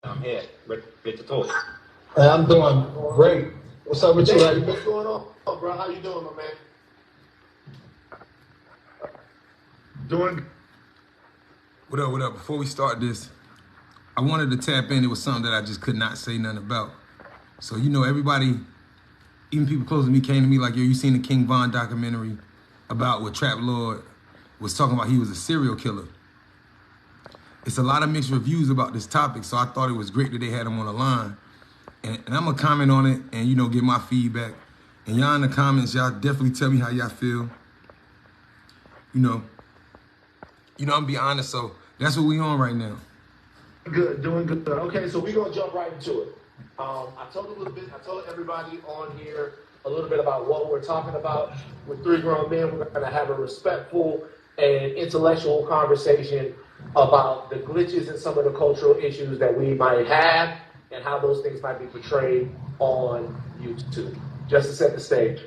I'm here, ready to talk. Hey, I'm doing great. What's up with you? Hey, what's going on, bro? How you doing, my man? Doing. What up, what up? Before we start this, I wanted to tap in. It was something that I just could not say nothing about. So, everybody, even people close to me, came to me like, yo, you seen the King Von documentary about what Trap Lord was talking about? He was a serial killer. It's a lot of mixed reviews about this topic, so I thought it was great that they had him on the line. And I'm going to comment on it and, give my feedback. And y'all in the comments, y'all definitely tell me how y'all feel. I'm going to be honest, so that's what we on right now. Good, doing good. Okay, so we're going to jump right into it. I told everybody on here a little bit about what we're talking about. With three grown men, we're going to have a respectful and intellectual conversation about the glitches and some of the cultural issues that we might have and how those things might be portrayed on YouTube. Just to set the stage.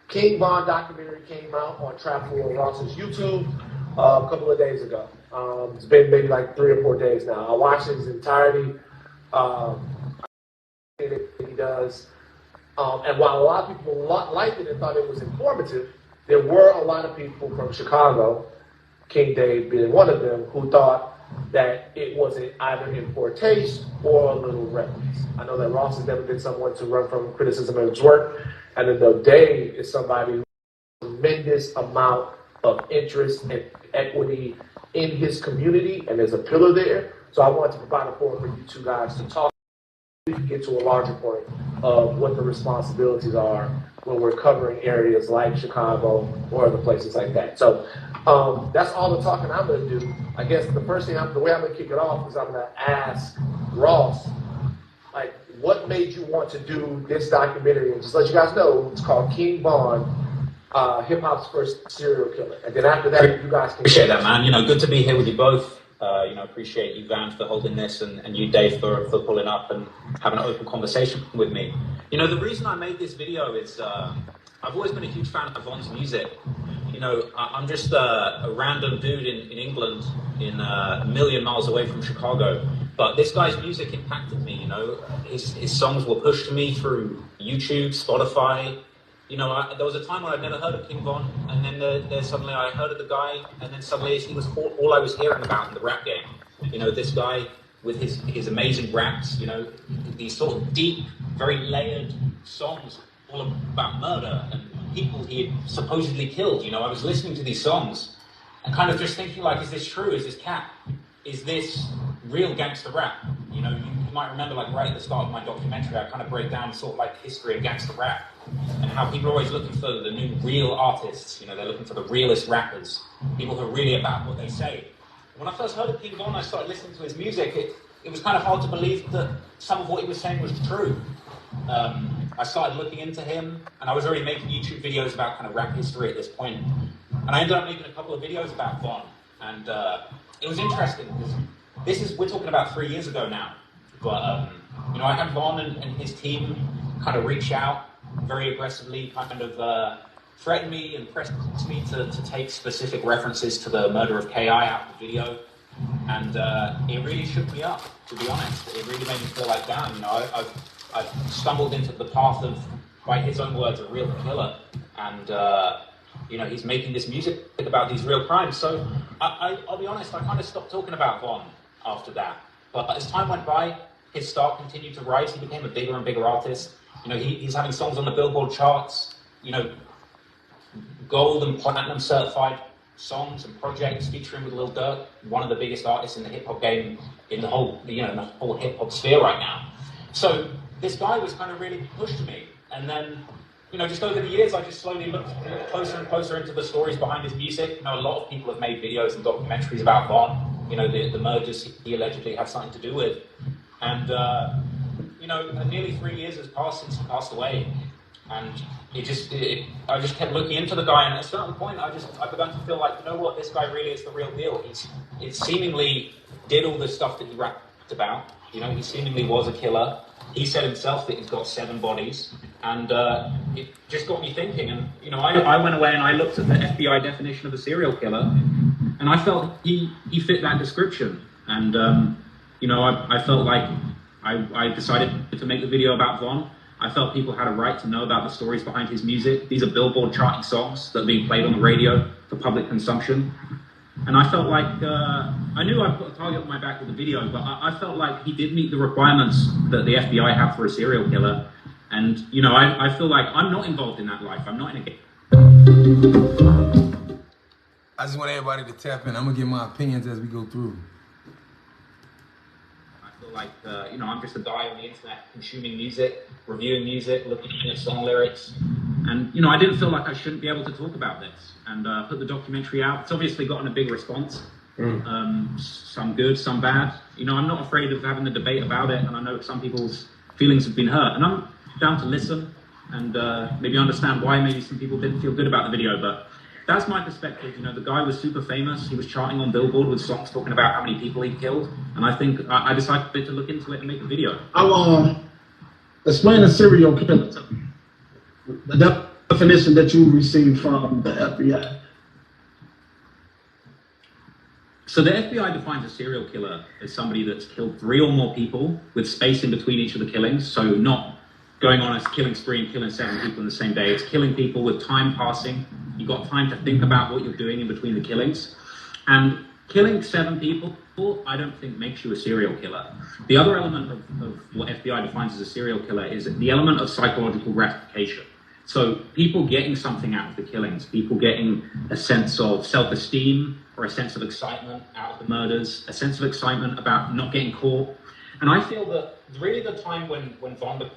King Von documentary came out on Trap Lord Ross's YouTube a couple of days ago. It's been maybe like 3 or 4 days now. I watched it in its entirety. He does. And while a lot of people liked it and thought it was informative, there were a lot of people from Chicago, King Dave being one of them, who thought that it wasn't either in poor taste or a little reckless. I know that Ross has never been someone to run from criticism of his work, and I know Dave is somebody who has a tremendous amount of interest and equity in his community, and there's a pillar there. So I wanted to provide a forum for you two guys to talk. We can get to a larger point of what the responsibilities are when we're covering areas like Chicago or other places like that. So that's all the talking I'm going to do. I guess the first thing, the way I'm going to kick it off is I'm going to ask Ross, like, what made you want to do this documentary? And just let you guys know, it's called King Von, hip hop's first serial killer. And then after that, you guys can appreciate that, man. Good to be here with you both. Appreciate you, Van, for holding this, and you, Dave, for pulling up and having an open conversation with me. The reason I made this video is I've always been a huge fan of Von's music. I'm just a random dude in England, a million miles away from Chicago. But this guy's music impacted me, His songs were pushed to me through YouTube, Spotify. There was a time when I'd never heard of King Von, and then there suddenly I heard of the guy, and then suddenly he was all I was hearing about in the rap game. This guy with his amazing raps, these sort of deep, very layered songs all about murder and people he had supposedly killed. I was listening to these songs and kind of just thinking, like, is this true? Is this cap? Is this real gangster rap? You might remember, like, right at the start of my documentary, I kind of break down sort of like history of gangster rap and how people are always looking for the new real artists. They're looking for the realest rappers, people who are really about what they say. When I first heard of King Von, I started listening to his music. It was kind of hard to believe that some of what he was saying was true. I started looking into him, and I was already making YouTube videos about kind of rap history at this point. And I ended up making a couple of videos about Von, and it was interesting because we're talking about 3 years ago now. But I had Von and his team kind of reach out very aggressively, kind of threatened me and pressed me to take specific references to the murder of K.I. out of the video. And it really shook me up, to be honest. It really made me feel like, damn, I've stumbled into the path of, by his own words, a real killer. And, he's making this music about these real crimes. So I'll be honest, I kind of stopped talking about Von after that. But as time went by, his star continued to rise. He became a bigger and bigger artist. He's having songs on the Billboard charts, gold and platinum certified songs and projects featuring with Lil Durk, one of the biggest artists in the hip hop game, in the whole hip hop sphere right now. So this guy was kind of really pushed to me. And then, just over the years, I just slowly looked closer and closer into the stories behind his music. A lot of people have made videos and documentaries about Von, the murders he allegedly had something to do with. And, nearly 3 years has passed since he passed away. And I just kept looking into the guy, and at a certain point, I began to feel like, this guy really is the real deal. He seemingly did all the stuff that he rapped about. He seemingly was a killer. He said himself that he's got 7 bodies, and it just got me thinking. And I went away and I looked at the FBI definition of a serial killer, and I felt he fit that description. And You know, I felt like I decided to make the video about Von. I felt people had a right to know about the stories behind his music. These are Billboard charting songs that are being played on the radio for public consumption. And I felt like, I knew I put a target on my back with the video, but I felt like he did meet the requirements that the FBI have for a serial killer. And, you know, I feel like I'm not involved in that life. I'm not in a game. I just want everybody to tap in. I'm going to give my opinions as we go through. I feel like, you know, I'm just a guy on the internet consuming music, reviewing music, looking at song lyrics. And, you know, I didn't feel like I shouldn't be able to talk about this and put the documentary out. It's obviously gotten a big response. Some good, some bad. You know, I'm not afraid of having a debate about it. And I know some people's feelings have been hurt. And I'm down to listen and maybe understand why maybe some people didn't feel good about the video. But that's my perspective. You know, the guy was super famous. He was charting on Billboard with songs talking about how many people he killed. And I think I decided to look into it and make a video. I'll explain a serial killer to me. The definition that you received from the FBI. So the FBI defines a serial killer as somebody that's killed 3 or more people with space in between each of the killings. So not going on a killing spree and killing 7 people in the same day. It's killing people with time passing. You've got time to think about what you're doing in between the killings. And killing 7 people, I don't think makes you a serial killer. The other element of what FBI defines as a serial killer is the element of psychological gratification. So people getting something out of the killings, people getting a sense of self-esteem or a sense of excitement out of the murders, a sense of excitement about not getting caught. And I feel that really the time when Von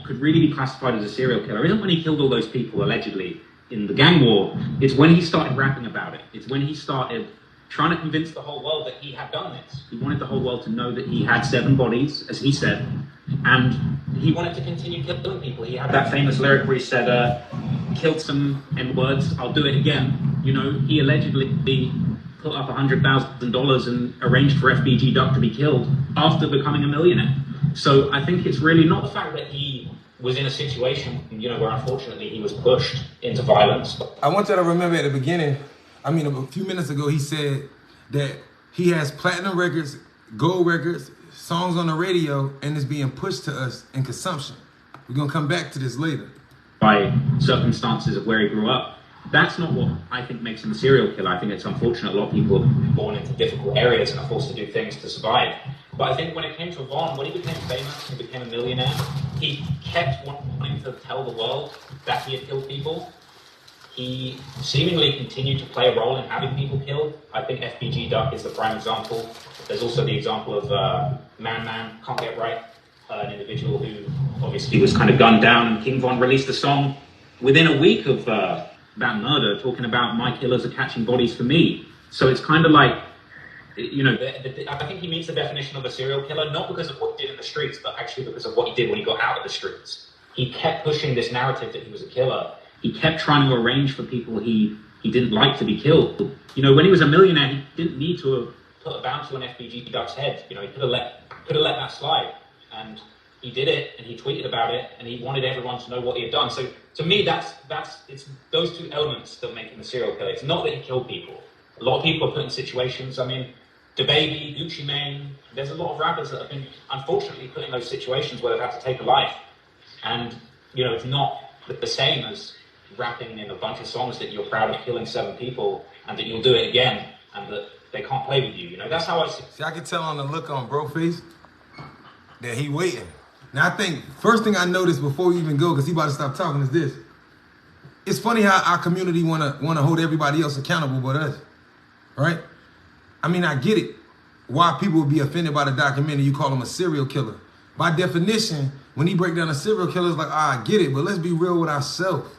could really be classified as a serial killer isn't when he killed all those people allegedly in the gang war. It's when he started rapping about it. It's when he started trying to convince the whole world that he had done this. He wanted the whole world to know that he had 7 bodies, as he said, and he wanted to continue killing people. He had that famous lyric where he said, killed some N-words, I'll do it again. You know, he allegedly put up $100,000 and arranged for FBG Duck to be killed after becoming a millionaire. So I think it's really not the fact that he was in a situation, you know, where unfortunately he was pushed into violence. I want you to remember at the beginning, I mean, a few minutes ago, he said that he has platinum records, gold records, songs on the radio, and it's being pushed to us in consumption. We're going to come back to this later. By circumstances of where he grew up. That's not what I think makes him a serial killer. I think it's unfortunate a lot of people are born into difficult areas and are forced to do things to survive. But I think when it came to Von, when he became famous and became a millionaire, he kept wanting to tell the world that he had killed people. He seemingly continued to play a role in having people killed. I think FBG Duck is the prime example. There's also the example of Man Man, Can't Get Right, an individual who obviously was kind of gunned down, and King Von released a song within a week of that murder, talking about my killers are catching bodies for me. So it's kind of like, you know, I think he meets the definition of a serial killer, not because of what he did in the streets, but actually because of what he did when he got out of the streets. He kept pushing this narrative that he was a killer. He kept trying to arrange for people he didn't like to be killed. You know, when he was a millionaire, he didn't need to have put a bounty on FBG Duck's head. You know, he could have let that slide. And he did it, and he tweeted about it, and he wanted everyone to know what he had done. So to me, it's those 2 elements that make him a serial killer. It's not that he killed people. A lot of people are put in situations. I mean, DaBaby, Gucci Mane. There's a lot of rappers that have been unfortunately put in those situations where they've had to take a life. And you know, it's not the same as rapping in a bunch of songs that you're proud of killing 7 people and that you'll do it again and that they can't play with you. You know, that's how I see. See, I can tell on the look on bro face that he waiting. Now, I think first thing I noticed before we even go, because he about to stop talking, is this. It's funny how our community wanna hold everybody else accountable but us, right? I mean, I get it. Why people would be offended by the documentary, you call him a serial killer. By definition, when he break down a serial killer, it's like, I get it, but let's be real with ourselves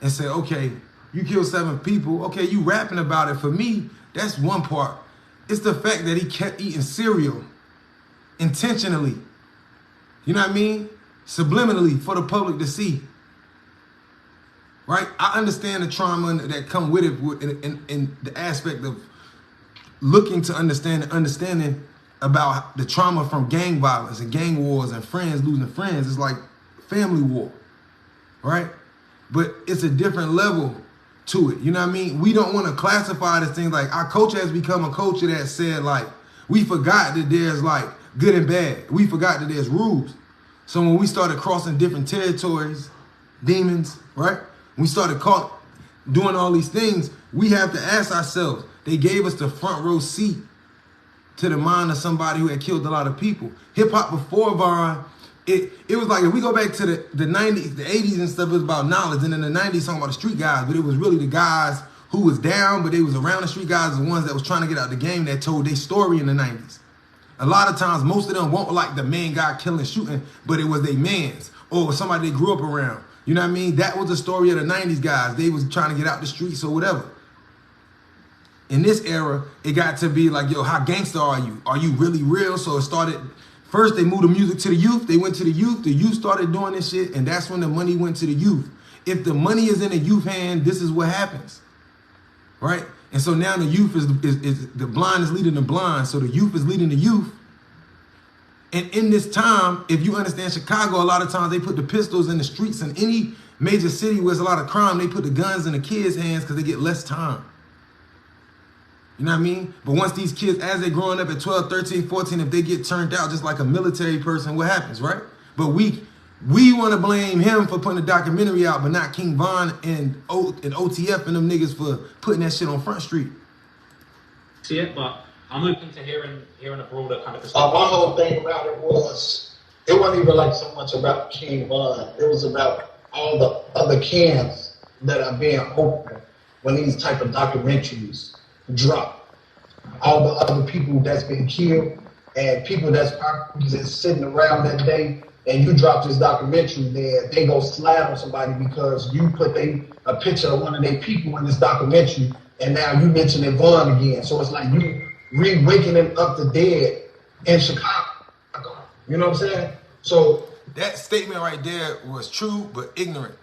and say, okay, you killed 7 people. Okay, you rapping about it. For me, that's one part. It's the fact that he kept eating cereal intentionally. You know what I mean? Subliminally for the public to see. Right? I understand the trauma that come with it in the aspect of looking to understand and understanding about the trauma from gang violence and gang wars and friends losing friends. It's like family war, right? But it's a different level to it. You know what I mean? We don't want to classify this thing like our culture has become a culture that said like, we forgot that there's like good and bad. We forgot that there's rules. So when we started crossing different territories, demons, right? We started doing all these things, we have to ask ourselves, they gave us the front row seat to the mind of somebody who had killed a lot of people. Hip hop before Von, it was like, if we go back to the 90s, the 80s and stuff, it was about knowledge. And in the 90s, talking about the street guys, but it was really the guys who was down, but they was around the street guys, the ones that was trying to get out the game that told their story in the 90s. A lot of times, most of them won't like the main guy killing, shooting, but it was their mans or somebody they grew up around. You know what I mean? That was the story of the 90s guys. They was trying to get out the streets or whatever. In this era, it got to be like, yo, how gangster are you? Are you really real? So it started, first they moved the music to the youth. They went to the youth started doing this shit, and that's when the money went to the youth. If the money is in the youth hand, this is what happens, right? And so now the youth is the blind is leading the blind. So the youth is leading the youth. And in this time, if you understand Chicago, a lot of times they put the pistols in the streets. In any major city where there's a lot of crime, they put the guns in the kids' hands because they get less time. You know what I mean? But once these kids, as they're growing up at 12, 13, 14, if they get turned out just like a military person, what happens, right? But we want to blame him for putting a documentary out, but not King Von and OTF and them niggas for putting that shit on Front Street. See it, but I'm open to hearing a broader kind of perspective. My whole thing about it wasn't even like so much about King Von. It was about all the other cans that are being opened when these type of documentaries drop. All the other people that's been killed and people that's probably just sitting around that day, and you drop this documentary there, they go slap on somebody because you put a picture of one of their people in this documentary, and now you mention it Von again. So it's like you re-waking up the dead in Chicago. You know what I'm saying? So that statement right there was true but ignorant.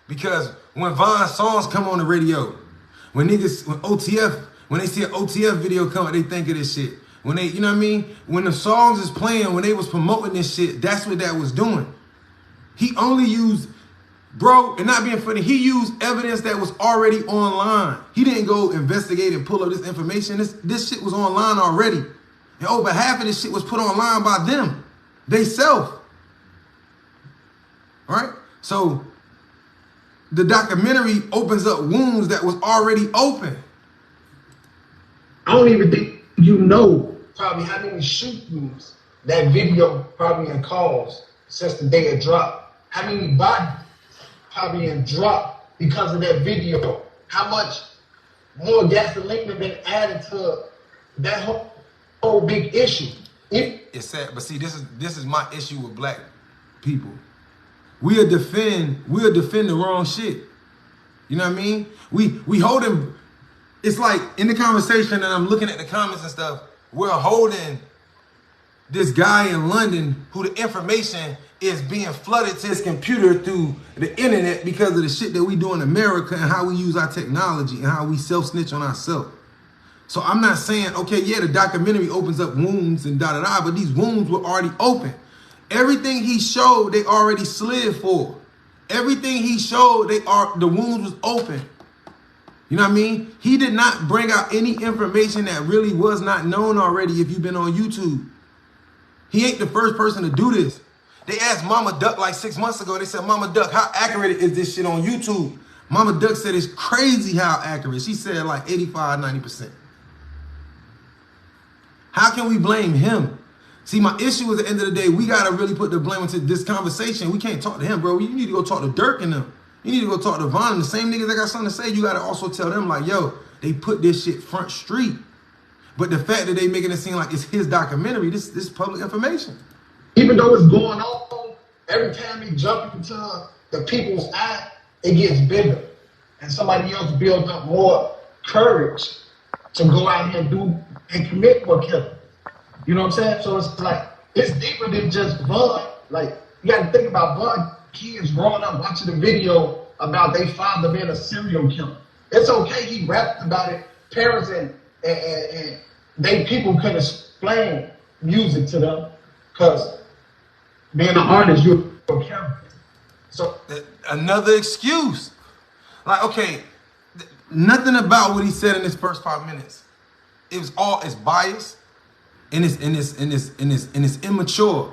Because when Von's songs come on the radio, when they see an OTF video come, they think of this shit. When they, you know what I mean? When the songs is playing, when they was promoting this shit, that's what that was doing. He only used, bro, and not being funny, he used evidence that was already online. He didn't go investigate and pull up this information. This shit was online already. And over half of this shit was put online by them. They self. All right? So the documentary opens up wounds that was already open. I don't even think you know probably how many shootings that video probably caused since the day it dropped. How many bodies probably dropped because of that video. How much more gasoline have been added to that whole big issue. It's sad, but see, this is my issue with black people. We'll defend the wrong shit. You know what I mean? We hold him. It's like in the conversation, and I'm looking at the comments and stuff, we're holding this guy in London who the information is being flooded to his computer through the internet because of the shit that we do in America and how we use our technology and how we self-snitch on ourselves. So I'm not saying, okay, yeah, the documentary opens up wounds and da-da-da, but these wounds were already open. Everything he showed, they already slid for. Everything he showed, the wounds was open. You know what I mean? He did not bring out any information that really was not known already if you've been on YouTube. He ain't the first person to do this. They asked Mama Duck like 6 months ago. They said, Mama Duck, how accurate is this shit on YouTube? Mama Duck said it's crazy how accurate. She said like 85, 90%. How can we blame him? See, my issue is at the end of the day, we got to really put the blame into this conversation. We can't talk to him, bro. You need to go talk to Dirk and them. You need to go talk to Von and the same niggas that got something to say. You got to also tell them like, yo, they put this shit front street. But the fact that they making it seem like it's his documentary, this is public information. Even though it's going on, every time he jump into the people's eye, it gets bigger. And somebody else builds up more courage to go out here and do and commit more killing. You know what I'm saying? So it's like, it's deeper than just Von. Like, you got to think about Von kids growing up watching the video about their father being a serial killer. It's okay, he rapped about it. Parents and they people could explain music to them because being an artist, you're a character. So another excuse. Like, okay, nothing about what he said in his first 5 minutes. It's biased. and it's immature.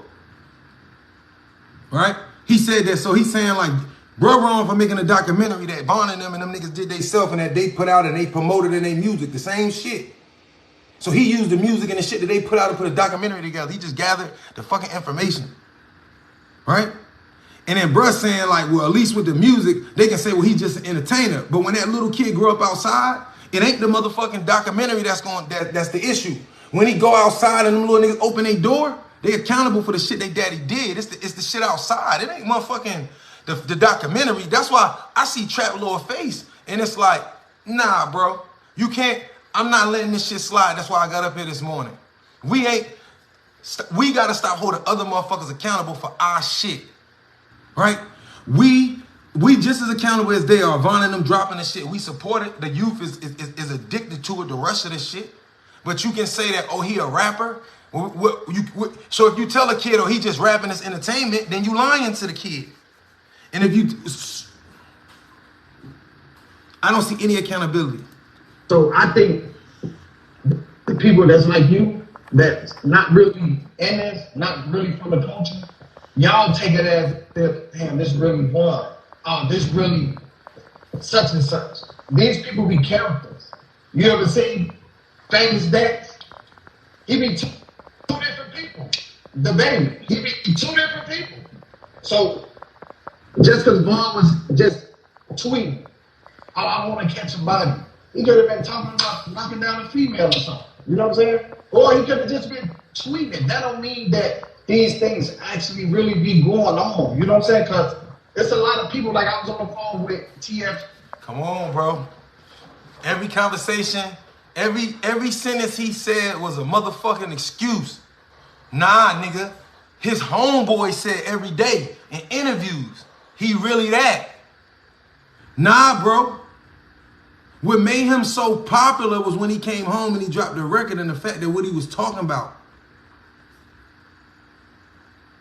Right? He said that, so he's saying like, bro wrong for making a documentary that Von and them niggas did they self and that they put out and they promoted in their music, the same shit. So he used the music and the shit that they put out to put a documentary together. He just gathered the fucking information. Right? And then bruh saying like, well, at least with the music, they can say, well, he's just an entertainer. But when that little kid grew up outside, it ain't the motherfucking documentary that's the issue. When he go outside and them little niggas open their door, they accountable for the shit they daddy did. It's the shit outside. It ain't motherfucking the documentary. That's why I see Trap Lord face. And it's like, nah, bro. You can't. I'm not letting this shit slide. That's why I got up here this morning. We gotta stop holding other motherfuckers accountable for our shit. Right? We just as accountable as they are. Von and them dropping the shit. We support it. The youth is addicted to it, the rest of the shit. But you can say that, oh, he a rapper. So if you tell a kid, oh, he just rapping as entertainment, then you lying to the kid. And if you, I don't see any accountability. So I think the people that's like you, that's not really in this, not really from the culture, y'all take it as, damn, this really fun. Oh, this really such and such. These people be characters. You ever seen Famous Dex? He be two different people. The baby, he be two different people. So just because Von was just tweeting, oh, I want to catch a body. He could have been talking about knocking down a female or something. You know what I'm saying? Or he could have just been tweeting. That don't mean that these things actually really be going on. You know what I'm saying? Because there's a lot of people, like I was on the phone with TF. Come on, bro. Every conversation, every sentence he said was a motherfucking excuse. Nah, nigga. His homeboy said every day in interviews, he really that. Nah, bro. What made him so popular was when he came home and he dropped the record and the fact that what he was talking about.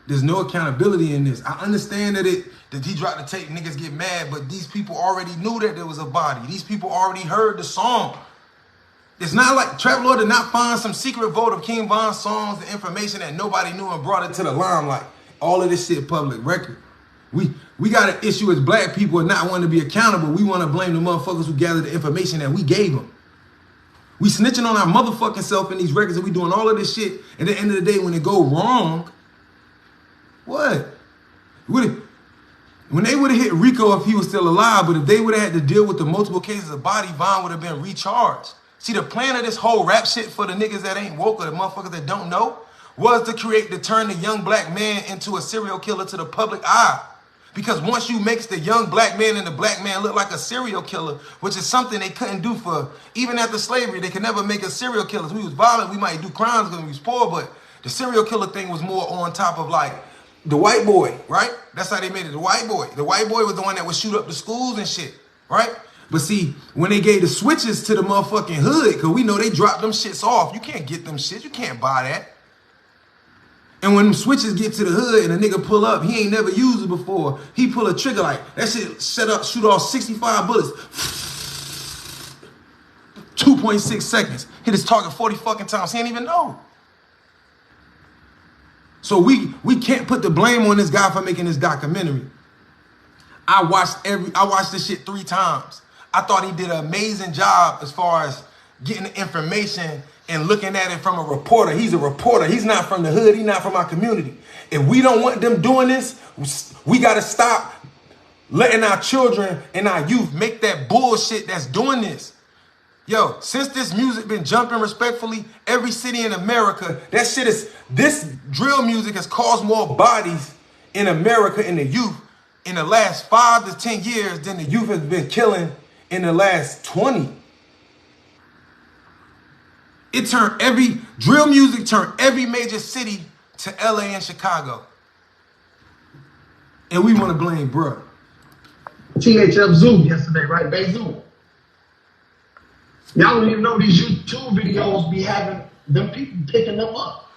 There's no accountability in this. I understand that he dropped the tape, niggas get mad, but these people already knew that there was a body. These people already heard the song. It's not like Trap Lord did not find some secret vote of King Von's songs, the information that nobody knew and brought it to the limelight. All of this shit public record. We got an issue as black people of not wanting to be accountable. We want to blame the motherfuckers who gathered the information that we gave them. We snitching on our motherfucking self in these records and we doing all of this shit. And at the end of the day, when it go wrong, what? When they would have hit Rico if he was still alive, but if they would have had to deal with the multiple cases of body, Von would have been recharged. See, the plan of this whole rap shit for the niggas that ain't woke or the motherfuckers that don't know was to turn the young black man into a serial killer to the public eye. Because once you makes the young black man and the black man look like a serial killer, which is something they couldn't do for, even after slavery, they could never make us serial killers. We was violent, we might do crimes because we was poor, but the serial killer thing was more on top of like the white boy, right? That's how they made it, the white boy. The white boy was the one that would shoot up the schools and shit, right? But see, when they gave the switches to the motherfucking hood, because we know they dropped them shits off, you can't get them shit, you can't buy that. And when them switches get to the hood and a nigga pull up, he ain't never used it before. He pull a trigger like, that shit shoot off 65 bullets. 2.6 seconds. Hit his target 40 fucking times. He ain't even know. So we can't put the blame on this guy for making this documentary. I watched this shit 3 times. I thought he did an amazing job as far as getting the information and looking at it from a reporter. He's a reporter. He's not from the hood. He's not from our community. If we don't want them doing this, we got to stop letting our children and our youth make that bullshit that's doing this. Yo, since this music been jumping respectfully, every city in America, this drill music has caused more bodies in America in the youth in the last 5 to 10 years than the youth has been killing in the last 20. Drill music turned every major city to LA and Chicago. And we want to blame bruh. THF Zoo yesterday, right? Bay Zoo. Y'all don't even know these YouTube videos be having them people picking them up.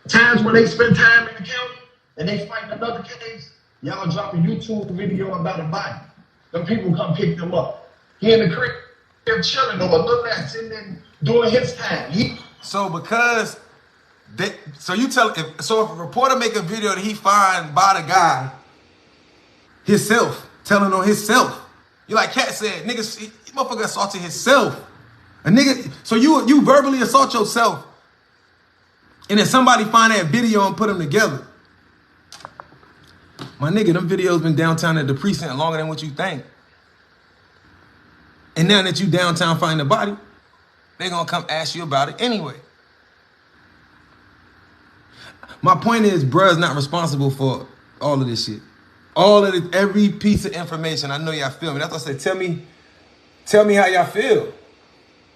Times when they spend time in the county and they fighting another case, y'all drop a YouTube video about a body. Them people come pick them up. He in the crib chilling or a little ass sitting there doing his time. He So because so you tell if a reporter make a video that he find by the guy himself, telling on himself. You like Cat said, niggas, motherfucker assaulted himself. A nigga, so you verbally assault yourself, and then somebody find that video and put them together. My nigga, them videos been downtown at the precinct longer than what you think. And now that you downtown find the body, they gonna come ask you about it anyway. My point is, bruh's not responsible for all of this shit. All of it, every piece of information. I know y'all feel me. That's why I said, tell me how y'all feel.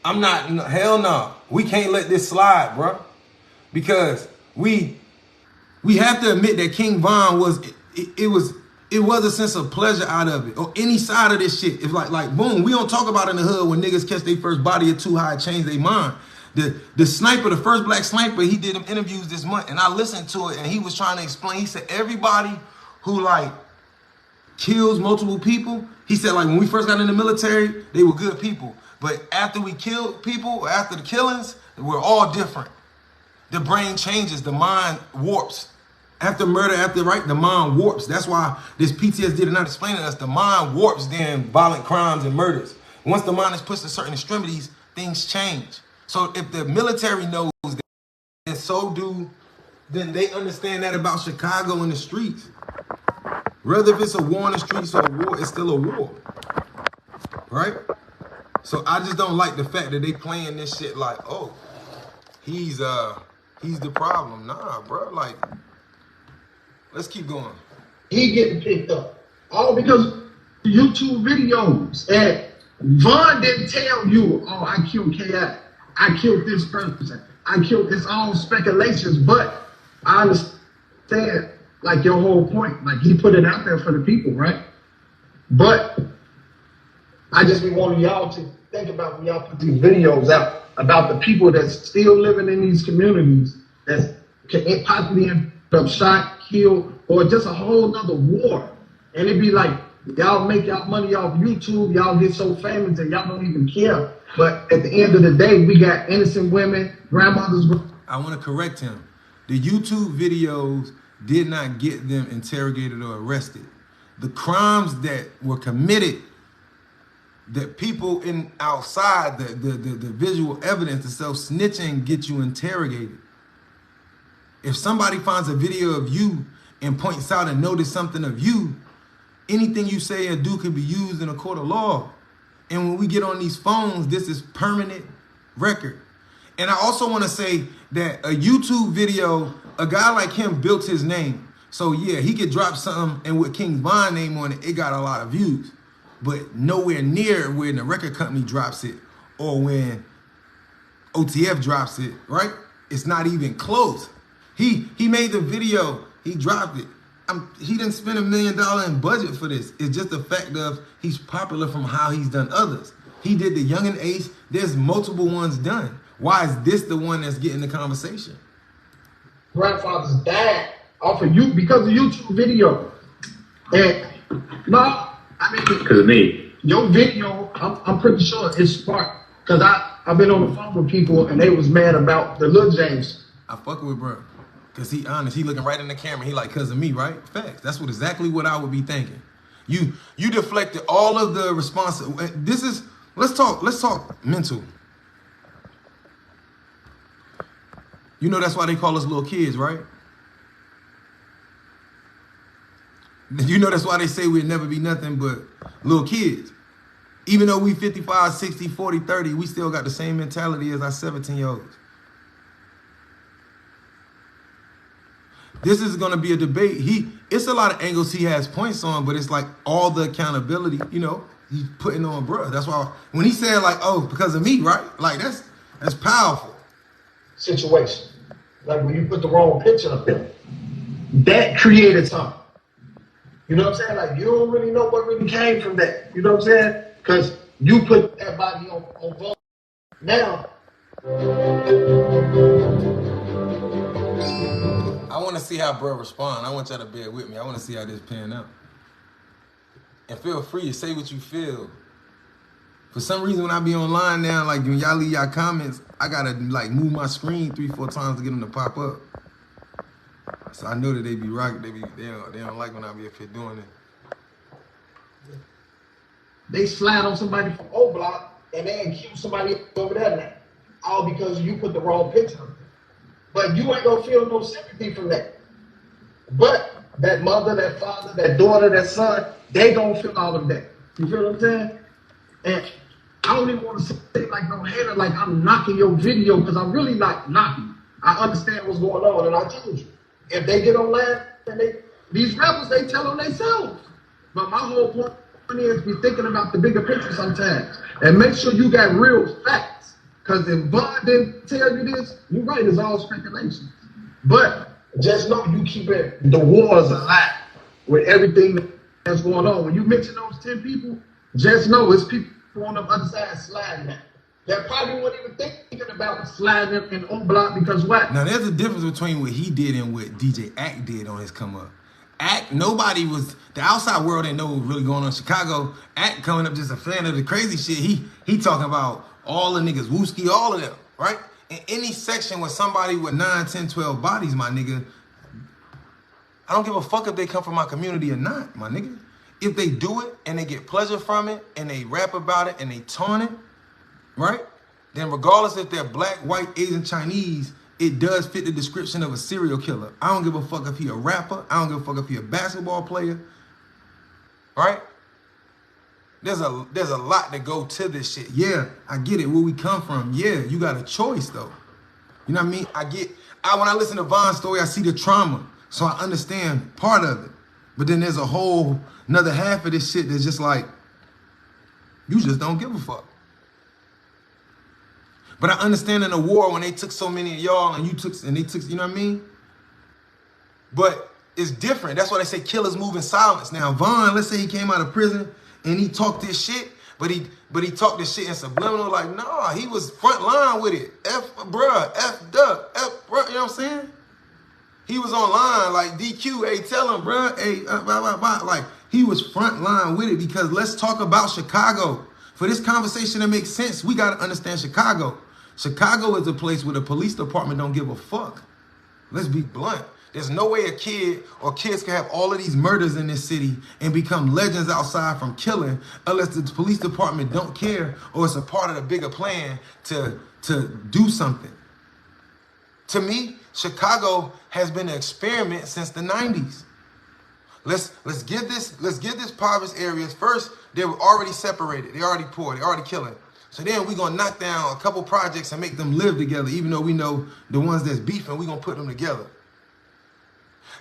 I'm not, hell no. We can't let this slide, bro. Because we have to admit that King Von it was a sense of pleasure out of it. Or any side of this shit. It's like boom, we don't talk about in the hood when niggas catch their first body or too high, change their mind. The sniper, the first black sniper, he did them interviews this month, and I listened to it, and he was trying to explain. He said everybody who like kills multiple people, he said like when we first got in the military, they were good people. But after we killed people, or after the killings, we're all different. The brain changes, the mind warps. After murder, the mind warps. That's why this PTSD did not explain to us. The mind warps then violent crimes and murders. Once the mind is pushed to certain extremities, things change. So if the military knows that, and so do, then they understand that about Chicago in the streets. Whether if it's a war in the streets or a war, it's still a war. Right? So I just don't like the fact that they playing this shit like, oh, he's the problem. Nah, bro. Like, let's keep going. He getting picked up. All because of YouTube videos. And Von didn't tell you, oh, I killed KI. I killed this person. It's all speculations, but I understand like your whole point. Like he put it out there for the people, right? But I just be wanting y'all to think about when y'all put these videos out about the people that's still living in these communities that can possibly end up shot, killed, or just a whole nother war. And it'd be like, y'all make y'all money off YouTube, y'all get so famous and y'all don't even care. But at the end of the day, we got innocent women, grandmothers. I want to correct him. The YouTube videos did not get them interrogated or arrested. The crimes that were committed, that people in outside, the visual evidence, the self-snitching get you interrogated. If somebody finds a video of you and points out and notice something of you, anything you say or do could be used in a court of law. And when we get on these phones, this is permanent record. And I also want to say that a YouTube video, a guy like him built his name. So yeah, he could drop something and with King Von name on it, it got a lot of views. But nowhere near when the record company drops it or when OTF drops it, right? It's not even close. He made the video, he dropped it. He didn't spend $1 million in budget for this. It's just the fact of he's popular from how he's done others. He did the Young and Ace. There's multiple ones done. Why is this the one that's getting the conversation? Grandfathers died off of you because of YouTube video. And no, I mean, Because of me. Your video, I'm pretty sure it sparked. Because I've been on the phone with people and they was mad about the Lil James. I fuck with bro. Because he honest. He looking right in the camera. He like, cause of me, right? Facts. That's exactly what I would be thinking. You deflected all of the response. This is, let's talk mental. You know that's why they call us little kids, right? You know that's why they say we'll never be nothing but little kids. Even though we 55, 60, 40, 30, we still got the same mentality as our 17-year-olds. This is going to be a debate. It's a lot of angles he has points on, but it's like all the accountability, you know, he's putting on bruh. That's why when he said like, oh, because of me, right? Like that's powerful. Situation. Like when you put the wrong picture up there, that created something. You know what I'm saying? Like you don't really know what really came from that. You know what I'm saying? Because you put that body on vote. Now, I want to see how bro respond. I want y'all to bear with me. I want to see how this pan out. And feel free to say what you feel For some reason, when I be online now, like when y'all leave y'all comments, I gotta like move my screen 3-4 times to get them to pop up. So I know that they be rocking. They don't like when I be up here doing it. They slide on somebody from O Block and they accuse somebody over there now. All because you put the wrong picture up there. But you ain't gonna feel no sympathy from that. But that mother, that father, that daughter, that son, they gonna feel all of that. You feel what I'm saying? And I don't even want to say like no hater, like I'm knocking your video, because I'm really not knocking. I understand what's going on, and I told you, if they get online and these rappers, they tell on themselves. But my whole point is be thinking about the bigger picture sometimes, and make sure you got real facts. Because if Bud didn't tell you this, you're right, it's all speculation. But just know you keeping the wars alive with everything that's going on. When you mention those 10 people, just know it's people on the other side sliding now. That probably weren't even thinking about sliding in O Block because what? Now there's a difference between what he did and what DJ Act did on his come up. Act, nobody was, the outside world didn't know what was really going on in Chicago. Act coming up just a fan of the crazy shit. He talking about all the niggas, Wooski, all of them, right? In any section with somebody with 9, 10, 12 bodies, my nigga, I don't give a fuck if they come from my community or not, my nigga. If they do it and they get pleasure from it and they rap about it and they taunt it, right? Then regardless if they're black, white, Asian, Chinese, it does fit the description of a serial killer. I don't give a fuck if he a rapper. I don't give a fuck if he a basketball player, right? There's a lot that go to this shit. Yeah, I get it, where we come from. Yeah, you got a choice though. You know what I mean? When I listen to Von's story, I see the trauma. So I understand part of it. But then there's a whole another half of this shit that's just like, you just don't give a fuck. But I understand in the war when they took so many of y'all and they took, you know what I mean? But it's different. That's why they say killers move in silence. Now, Von, let's say he came out of prison and he talked this shit, but he talked this shit in subliminal, like, nah, he was front line with it. F-duck, you know what I'm saying? He was online like DQ, hey, tell him, bruh, hey, like he was front line with it because let's talk about Chicago. For this conversation to make sense, we got to understand Chicago. Chicago is a place where the police department don't give a fuck. Let's be blunt. There's no way a kid or kids can have all of these murders in this city and become legends outside from killing unless the police department don't care or it's a part of the bigger plan to do something. To me, Chicago has been an experiment since the 90s. Let's give this impoverished areas first. They were already separated. They already poor. They already killing. So then we're gonna knock down a couple projects and make them live together. Even though we know the ones that's beefing, we're gonna put them together.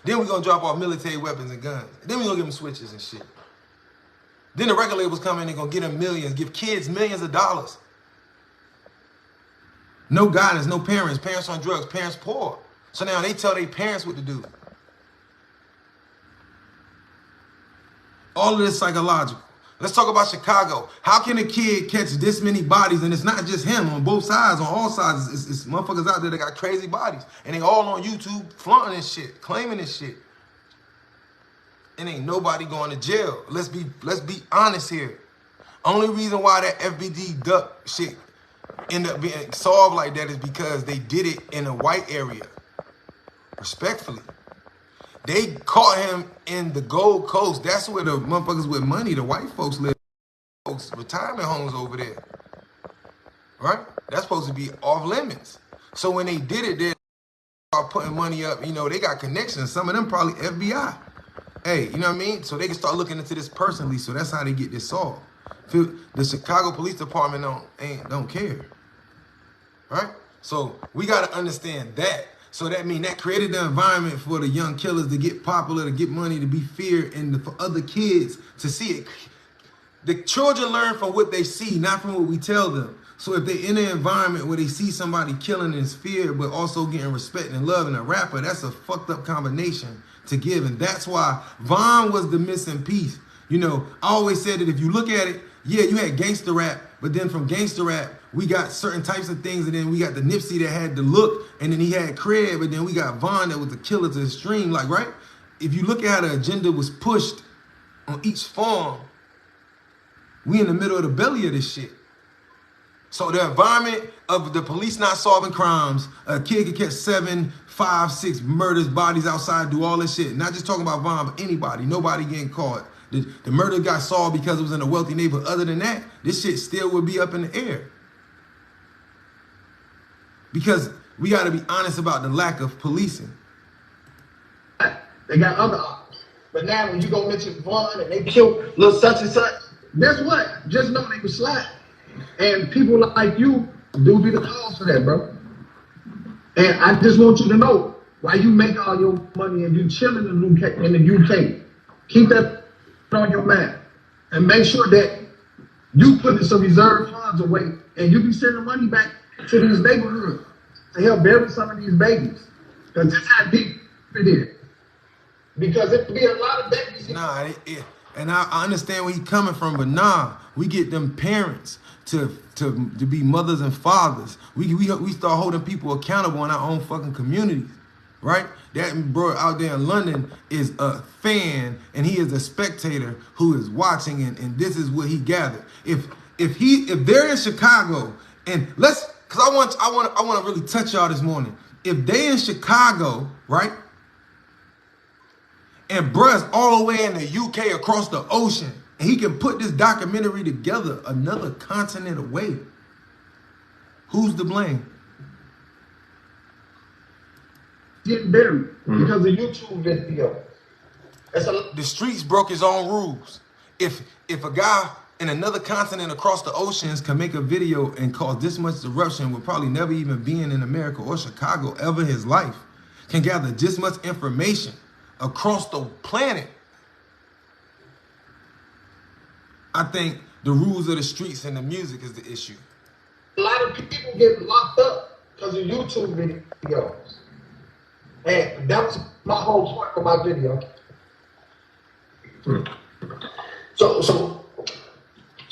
Then we're gonna drop off military weapons and guns. Then we're gonna give them switches and shit. Then the record labels come in. They're gonna get them millions, give kids millions of dollars. No guidance, no parents. Parents on drugs. Parents poor. So now they tell their parents what to do. All of this psychological. Let's talk about Chicago. How can a kid catch this many bodies? And it's not just him on both sides, on all sides. It's motherfuckers out there that got crazy bodies. And they all on YouTube flaunting this shit, claiming this shit. And ain't nobody going to jail. Let's be honest here. Only reason why that FBD duck shit end up being solved like that is because they did it in a white area. Respectfully. They caught him in the Gold Coast. That's where the motherfuckers with money, the white folks live. Folks, retirement homes over there. Right? That's supposed to be off limits. So when they did it, they start putting money up. You know, they got connections. Some of them probably FBI. Hey, you know what I mean? So they can start looking into this personally. So that's how they get this solved. The Chicago Police Department don't care. Right? So we got to understand that. So that means that created the environment for the young killers to get popular, to get money, to be feared, and for other kids to see it. The children learn from what they see, not from what we tell them. So if they're in an environment where they see somebody killing and is feared, but also getting respect and love in a rapper, that's a fucked up combination to give. And that's why Von was the missing piece. You know, I always said that if you look at it, yeah, you had gangster rap, but then from gangster rap, we got certain types of things, and then we got the Nipsey that had the look, and then he had cred, but then we got Von that was the killer to the extreme. Like, right? If you look at how the agenda was pushed on each form, we in the middle of the belly of this shit. So the environment of the police not solving crimes, a kid could catch 7, 5, 6 murders, bodies outside, do all this shit. Not just talking about Vaughn, but anybody, nobody getting caught. The murder got solved because it was in a wealthy neighborhood. Other than that, this shit still would be up in the air. Because we got to be honest about the lack of policing. They got other options. But now when you go mention Vaughn and they kill little such and such, guess what? Just know they was slack. And people like you do be the cause for that, bro. And I just want you to know, while you make all your money and you chilling in the UK, keep that on your mind. And make sure that you put some reserve funds away and you be sending money back to these neighborhoods to help bury some of these babies. Because that's how deep it is. Because it be a lot of babies. Nah, and I understand where he's coming from, but nah, we get them parents to be mothers and fathers. We start holding people accountable in our own fucking communities, right? That bro out there in London is a fan and he is a spectator who is watching, and this is what he gathered. If they're in Chicago, and cause I want to really touch y'all this morning. If they in Chicago, right? And bruh's all the way in the UK across the ocean, and he can put this documentary together another continent away. Who's to blame? Getting buried because of YouTube video. The streets broke his own rules. If a guy in another continent across the oceans can make a video and cause this much disruption with probably never even being in America or Chicago ever in his life, can gather this much information across the planet, I think the rules of the streets and the music is the issue. A lot of people get locked up because of YouTube videos. And that was my whole point of my video. So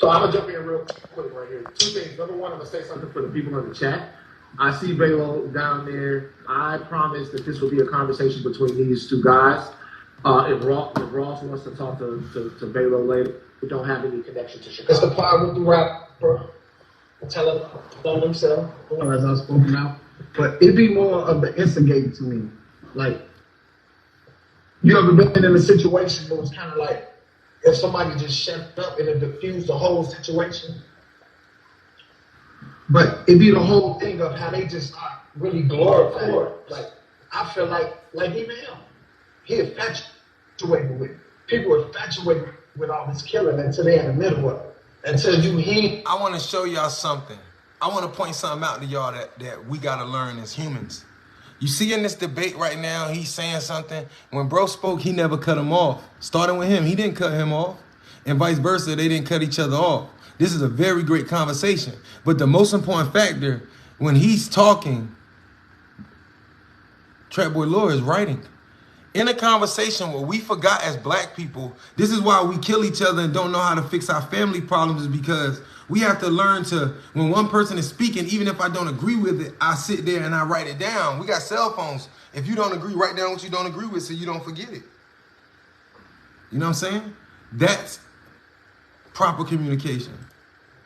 I'm gonna jump in real quick right here. Two things. Number one, I'm gonna say something for the people in the chat. I see Velo down there. I promise that this will be a conversation between these two guys. If Ross wants to talk to Velo later, we don't have any connection to Chicago. It's the part with the rapper. Tell him on himself, as I've spoken out. But it'd be more of the instigator to me. Like, you ever been in a situation that was kind of like, if somebody just shut up and it diffused the whole situation? But it'd be the whole thing of how they just start really glorifying. Like, I feel like even him, he infatuated with it. People are infatuated with all this killing until they're in the middle of it. Until you hear. I want to show y'all something. I want to point something out to y'all that we got to learn as humans. You see in this debate right now, he's saying something. When bro spoke, he never cut him off. Starting with him, he didn't cut him off. And vice versa, they didn't cut each other off. This is a very great conversation. But the most important factor, when he's talking, Trap Boy Lord is writing. In a conversation where we forgot as black people, this is why we kill each other and don't know how to fix our family problems, is because we have to learn to, when one person is speaking, even if I don't agree with it, I sit there and I write it down. We got cell phones. If you don't agree, write down what you don't agree with so you don't forget it. You know what I'm saying? That's proper communication.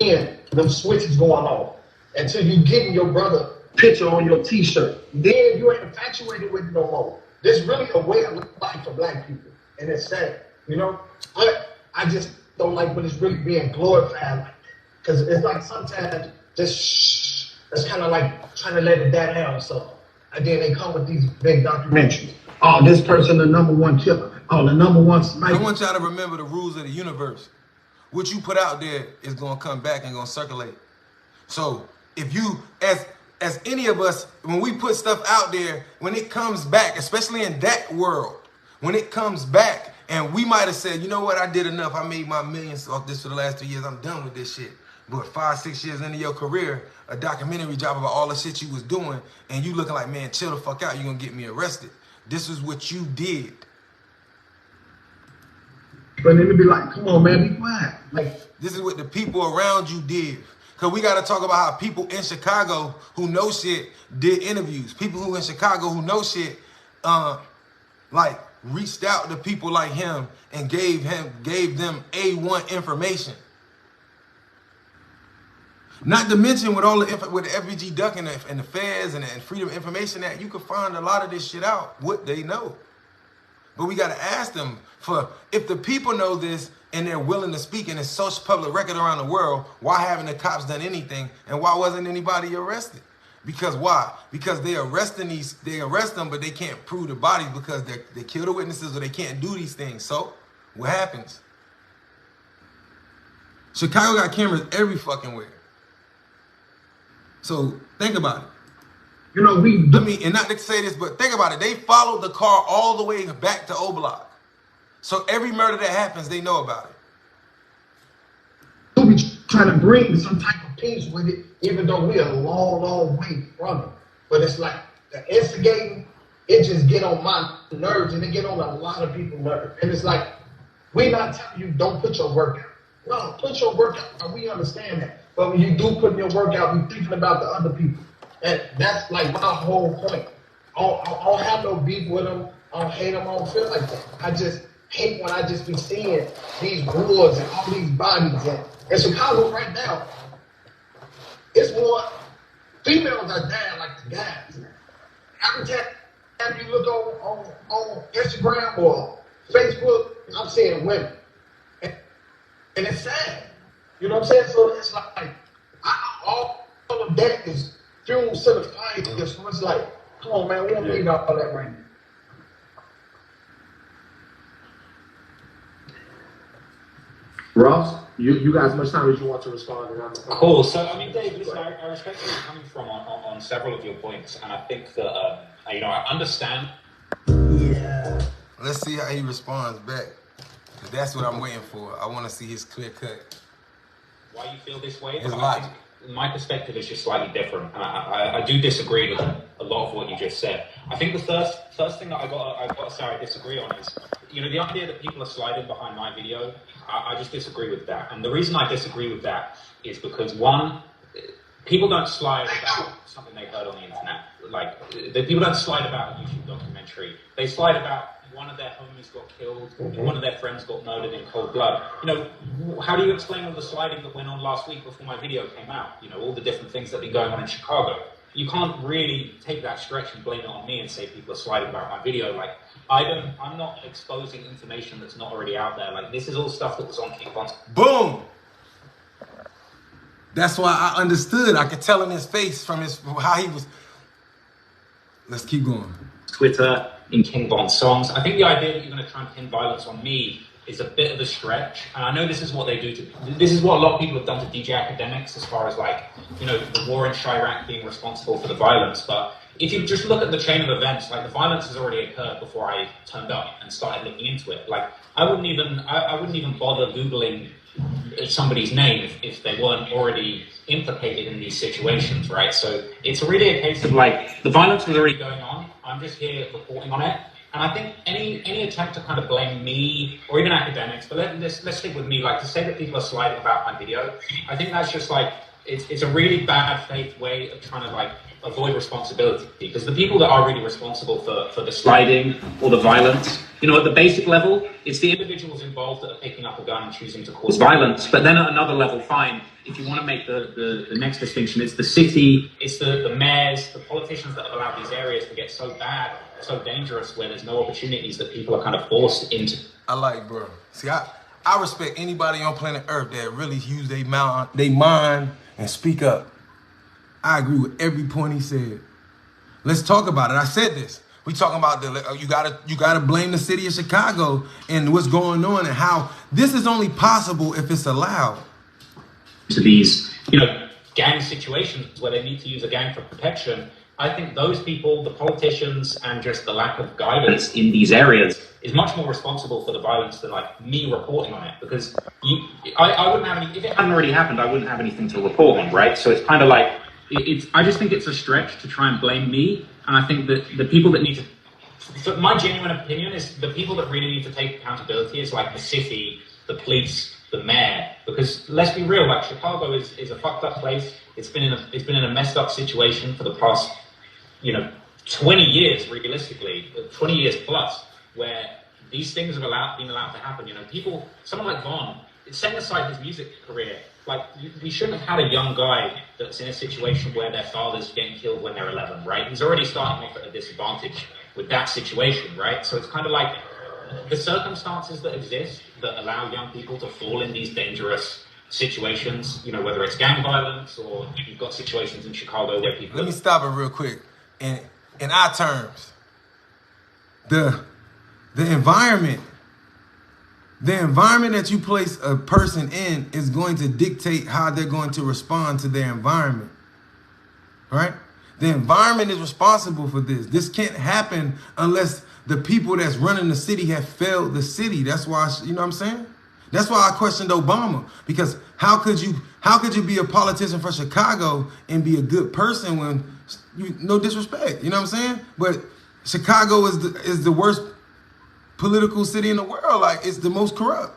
And the switch is going on until you getting your brother picture on your t-shirt. Then you ain't infatuated with it no more. There's really a way of life for black people. And it's sad, you know? But I just don't like when it's really being glorified like that. Because it's like sometimes just it's kind of like trying to let it die down some. And then they come with these big documentaries. Oh, this person the number one killer. Oh, the number one sniper. I want y'all to remember the rules of the universe. What you put out there is going to come back and going to circulate. So if you, as any of us, when we put stuff out there, when it comes back, especially in that world, when it comes back, and we might have said, you know what, I did enough. I made my millions off this for the last 2 years. I'm done with this shit. But 5, 6 years into your career, a documentary drop about all the shit you was doing, and you looking like, man, chill the fuck out. You're going to get me arrested. This is what you did. But then it'd be like, come on, man, be quiet. Like, this is what the people around you did. Because we got to talk about how people in Chicago who know shit did interviews. People who in Chicago who know shit, like, reached out to people like him and gave them A1 information. Not to mention with all the with the FBG Duck and the feds and Freedom of Information Act, you can find a lot of this shit out, what they know. But we got to ask them for, if the people know this and they're willing to speak and it's such public record around the world, why haven't the cops done anything? And why wasn't anybody arrested? Because why? Because they arrest them, but they can't prove the bodies because they kill the witnesses or they can't do these things. So what happens? Chicago got cameras every fucking where. So think about it. You know, and not to say this, but think about it. They followed the car all the way back to O Block. So every murder that happens, they know about it. We be trying to bring some type of peace with it, even though we're a long, long way from it. But it's like the instigating, it just get on my nerves, and it get on a lot of people's nerves. And it's like, we're not telling you don't put your work out. No, put your work out. We understand that. But when you do put your work out, we're thinking about the other people. And that's like my whole point. I don't have no beef with them. I don't hate them. I don't feel like that. I just hate when I just be seeing these wars and all these bodies. And in Chicago right now, it's more females are dying like the guys. Every time you look on Instagram or Facebook, I'm seeing women. And it's sad. You know what I'm saying? So it's like, all of that is fuel to the fire. So it's like, come on, man, we don't need all that right now. Ross, you got as much time as you want to respond. Cool. So, I mean, Dave, listen, I respect where you're coming from on several of your points, and I think that, you know, I understand. Yeah. Let's see how he responds back. That's what I'm waiting for. I want to see his clear cut. Why you feel this way? His logic. My perspective is just slightly different. I do disagree with a lot of what you just said. I think the first thing that I got to say I disagree on is, you know, the idea that people are sliding behind my video. I just disagree with that. And the reason I disagree with that is because, one, people don't slide about something they heard on the internet. Like, the people don't slide about a YouTube documentary. They slide about one of their homies got killed, one of their friends got murdered in cold blood. You know, how do you explain all the sliding that went on last week before my video came out? You know, all the different things that have been going on in Chicago. You can't really take that stretch and blame it on me and say people are sliding about my video. Like, I'm not exposing information that's not already out there. Like, this is all stuff that was on King Von's. Boom! That's why I understood. I could tell in his face from how he was. Let's keep going. Twitter, in King Von's songs. I think the idea that you're going to try and pin violence on me is a bit of a stretch. And I know this is what they do this is what a lot of people have done to DJ Academics as far as, like, you know, the war in Chirac being responsible for the violence. But if you just look at the chain of events, like, the violence has already occurred before I turned up and started looking into it. Like, I wouldn't even bother Googling somebody's name if they weren't already implicated in these situations, right? So it's really a case of, like, the violence was already going on. I'm just here reporting on it. And I think any attempt to kind of blame me or even academics, but let's stick with me, like, to say that people are sliding about my video, I think that's just, like, it's a really bad faith way of trying to, like, avoid responsibility. Because the people that are really responsible for the sliding or the violence, you know, at the basic level, it's the individuals involved that are picking up a gun and choosing to cause violence. But then at another level, fine, if you want to make the next distinction, it's the city, it's the mayors, the politicians that have allowed these areas to get so bad, so dangerous, where there's no opportunities that people are kind of forced into. I like, bro. See, I respect anybody on planet Earth that really use their mind and speak up. I agree with every point he said. Let's talk about it. I said this. We talking about you gotta blame the city of Chicago and what's going on and how this is only possible if it's allowed. To these, you know, gang situations where they need to use a gang for protection. I think those people, the politicians, and just the lack of guidance in these areas is much more responsible for the violence than, like, me reporting on it. Because I wouldn't have any, if it hadn't already happened, I wouldn't have anything to report on, right? So it's kind of like, I just think it's a stretch to try and blame me. And I think that the people that need to, so my genuine opinion is the people that really need to take accountability is, like, the city, the police, the mayor. Because let's be real, like, Chicago is a fucked up place. It's been in a messed up situation for the past, you know, 20 years, realistically, 20 years plus, where these things have been allowed to happen. You know, someone like Von setting aside his music career, like we shouldn't have had a young guy that's in a situation where their father's getting killed when they're 11, right? He's already starting off at a disadvantage with that situation, right? So it's kind of like the circumstances that exist that allow young people to fall in these dangerous situations, you know, whether it's gang violence or you've got situations in Chicago where people... Let me stop it real quick. In our terms, the environment that you place a person in is going to dictate how they're going to respond to their environment, right? The environment is responsible for this. This can't happen unless the people that's running the city have failed the city. That's why, you know what I'm saying? That's why I questioned Obama, because how could you be a politician for Chicago and be a good person when no disrespect, you know what I'm saying? But Chicago is the worst political city in the world. Like, it's the most corrupt.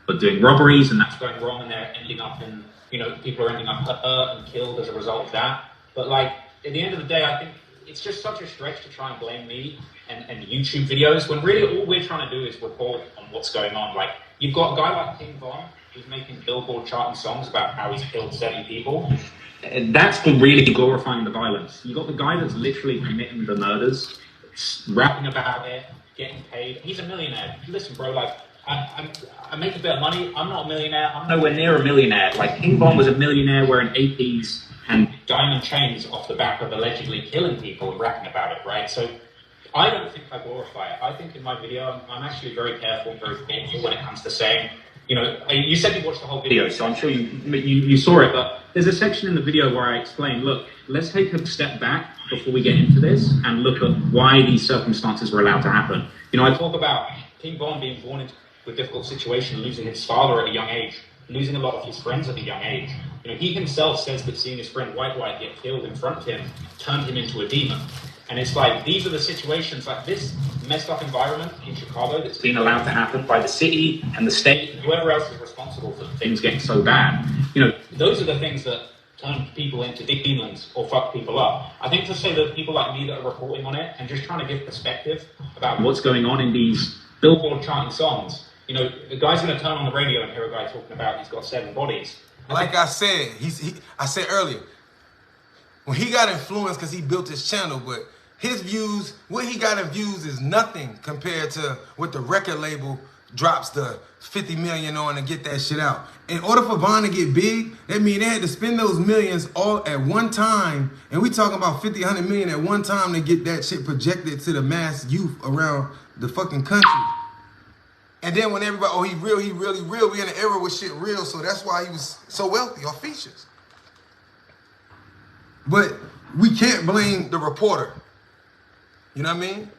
But doing robberies, and that's going wrong, and they're ending up in, you know, people are ending up hurt and killed as a result of that. But like, at the end of the day, I think it's just such a stretch to try and blame me and YouTube videos when really all we're trying to do is report on what's going on. Like, you've got a guy like King Von who's making Billboard charting songs about how he's killed 70 people. And that's really glorifying the violence. You've got the guy that's literally committing the murders, rapping about it, getting paid. He's a millionaire. Listen, bro, like, I make a bit of money. I'm not a millionaire. I'm nowhere near a millionaire. Like, King Von was a millionaire wearing APs and diamond chains off the back of allegedly killing people and rapping about it, right? So I don't think I glorify it. I think in my video, I'm actually very careful and very thoughtful when it comes to saying, you know, you said you watched the whole video, so I'm sure you saw it, but there's a section in the video where I explain, look, let's take a step back before we get into this and look at why these circumstances were allowed to happen. You know, I talk about King Von being born into a difficult situation, losing his father at a young age, losing a lot of his friends at a young age. You know, he himself says that seeing his friend White get killed in front of him turned him into a demon. And it's like, these are the situations, like this messed up environment in Chicago that's been allowed to happen by the city and the state and whoever else is responsible for things getting so bad. You know, those are the things that turn people into demons or fuck people up. I think to say that people like me that are reporting on it and just trying to give perspective about what's going on in these Billboard charting songs, you know, the guy's going to turn on the radio and hear a guy talking about he's got 7 bodies. Like I said, I said earlier, when he got influenced because he built his channel, but his views, what he got in views is nothing compared to what the record label drops the 50 million on to get that shit out. In order for Von to get big, that means they had to spend those millions all at one time. And we talking about 50, 100 million at one time to get that shit projected to the mass youth around the fucking country. And then when everybody, oh, he really real. We in an era with shit real, so that's why he was so wealthy on features. But we can't blame the reporter. You know what I mean?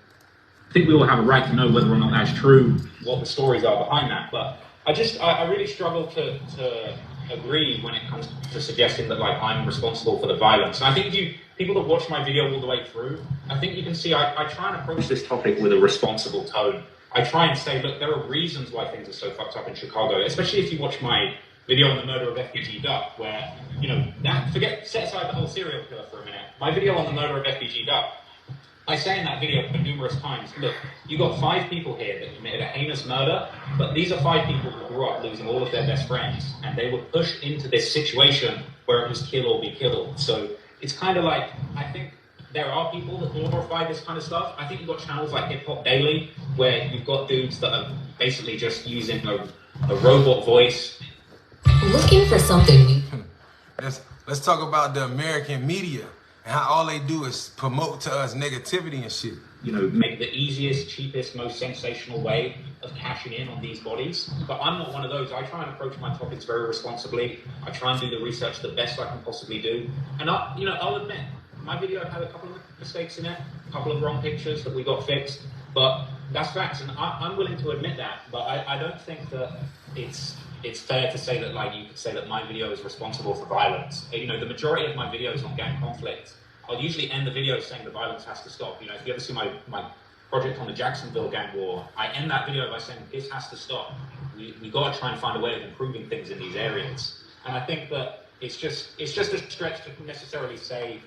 I think we all have a right to know whether or not that's true, what the stories are behind that. But I really struggle to agree when it comes to suggesting that, like, I'm responsible for the violence. And I think people that watch my video all the way through, I think you can see I try and approach this topic with a responsible tone. I try and say, look, there are reasons why things are so fucked up in Chicago, especially if you watch my video on the murder of FBG Duck, where, you know, set aside the whole serial killer for a minute. My video on the murder of FBG Duck, I say in that video numerous times, look, you got 5 people here that committed a heinous murder, but these are 5 people who grew up losing all of their best friends, and they were pushed into this situation where it was kill or be killed. So it's kind of like, I think there are people that glorify this kind of stuff. I think you've got channels like Hip Hop Daily, where you've got dudes that are basically just using a robot voice. Looking for something new. Let's talk about the American media and how all they do is promote to us negativity and shit. You know, make the easiest, cheapest, most sensational way of cashing in on these bodies. But I'm not one of those. I try and approach my topics very responsibly. I try and do the research the best I can possibly do. And I'll admit, my video had a couple of mistakes in it, a couple of wrong pictures that we got fixed, but that's facts, and I'm willing to admit that. But I don't think that it's fair to say that, like, you could say that my video is responsible for violence. You know, the majority of my videos on gang conflict, I'll usually end the video saying the violence has to stop. You know, if you ever see my project on the Jacksonville gang war, I end that video by saying this has to stop. We got to try and find a way of improving things in these areas. And I think that it's just a stretch to necessarily say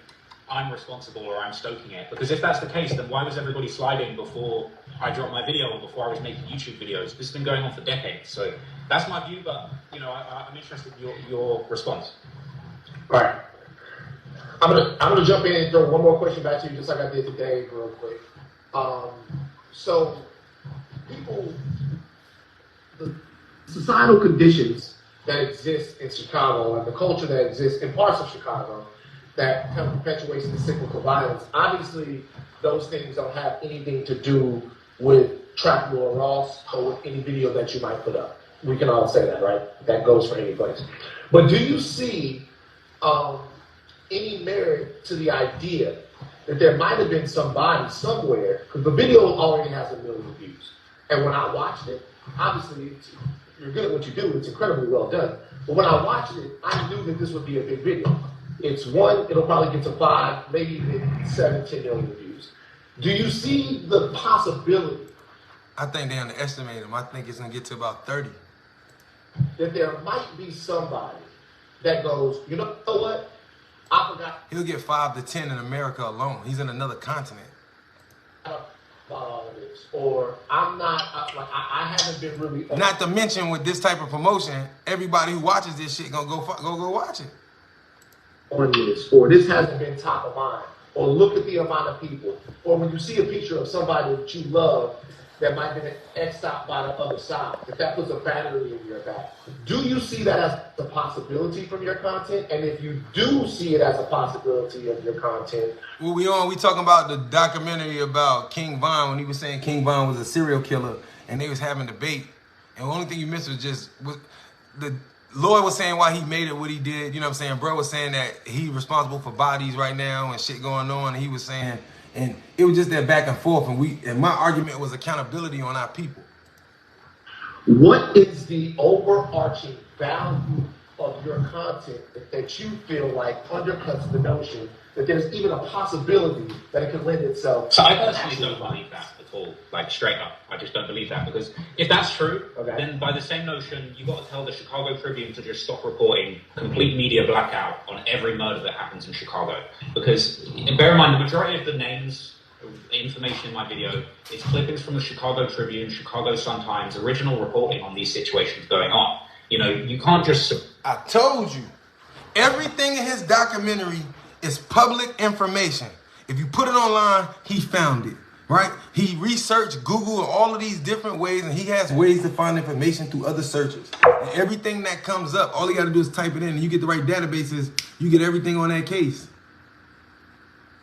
I'm responsible or I'm stoking it. Because if that's the case, then why was everybody sliding before I dropped my video or before I was making YouTube videos? This has been going on for decades. So that's my view, but I'm interested in your response. All right. I'm gonna jump in and throw one more question back to you, just like I did today, real quick. So the societal conditions that exist in Chicago and the culture that exists in parts of Chicago that kind of perpetuates the cyclical violence, obviously those things don't have anything to do with Trap Lord Ross or with any video that you might put up. We can all say that, right? That goes for any place. But do you see any merit to the idea that there might have been somebody somewhere, because the video already has 1 million views. And when I watched it, obviously you're good at what you do, it's incredibly well done. But when I watched it, I knew that this would be a big video. It'll probably get to 5, maybe even 7, 10 million views. Do you see the possibility? I think they underestimate him. I think it's gonna get to about 30. That there might be somebody that goes, you know what? I forgot. He'll get 5 to 10 in America alone. He's in another continent. About all of this, or I'm not I haven't been really. Not to mention with this type of promotion, everybody who watches this shit gonna go watch it. On this, or this hasn't been top of mind, or look at the amount of people, or when you see a picture of somebody that you love that might have been X'd out by the other side, if that puts a battery in your back. Do you see that as a possibility from your content? And if you do see it as a possibility of your content, Well, we talking about the documentary about King Von when he was saying King Von was a serial killer and they was having debate. And the only thing you missed was the Lloyd was saying why he made it what he did. You know what I'm saying? Bro was saying that he's responsible for bodies right now and shit going on. And he was saying, and it was just that back and forth. And my argument was accountability on our people. what is the overarching value of your content that you feel like undercuts the notion that there's even a possibility that it could lend itself? So I personally don't believe that at all, like straight up. I just don't believe that, because if that's true, then by the same notion, you've got to tell the Chicago Tribune to just stop reporting complete media blackout on every murder that happens in Chicago. Because bear in mind, the majority of the names, information in my video is clippings from the Chicago Tribune, Chicago Sun-Times, original reporting on these situations going on. You know, you can't just... I told you, everything in his documentary is public information. If you put it online, he found it, right? He researched Google and all of these different ways, and he has ways to find information through other searches. And everything that comes up, all you got to do is type it in, and you get the right databases, you get everything on that case.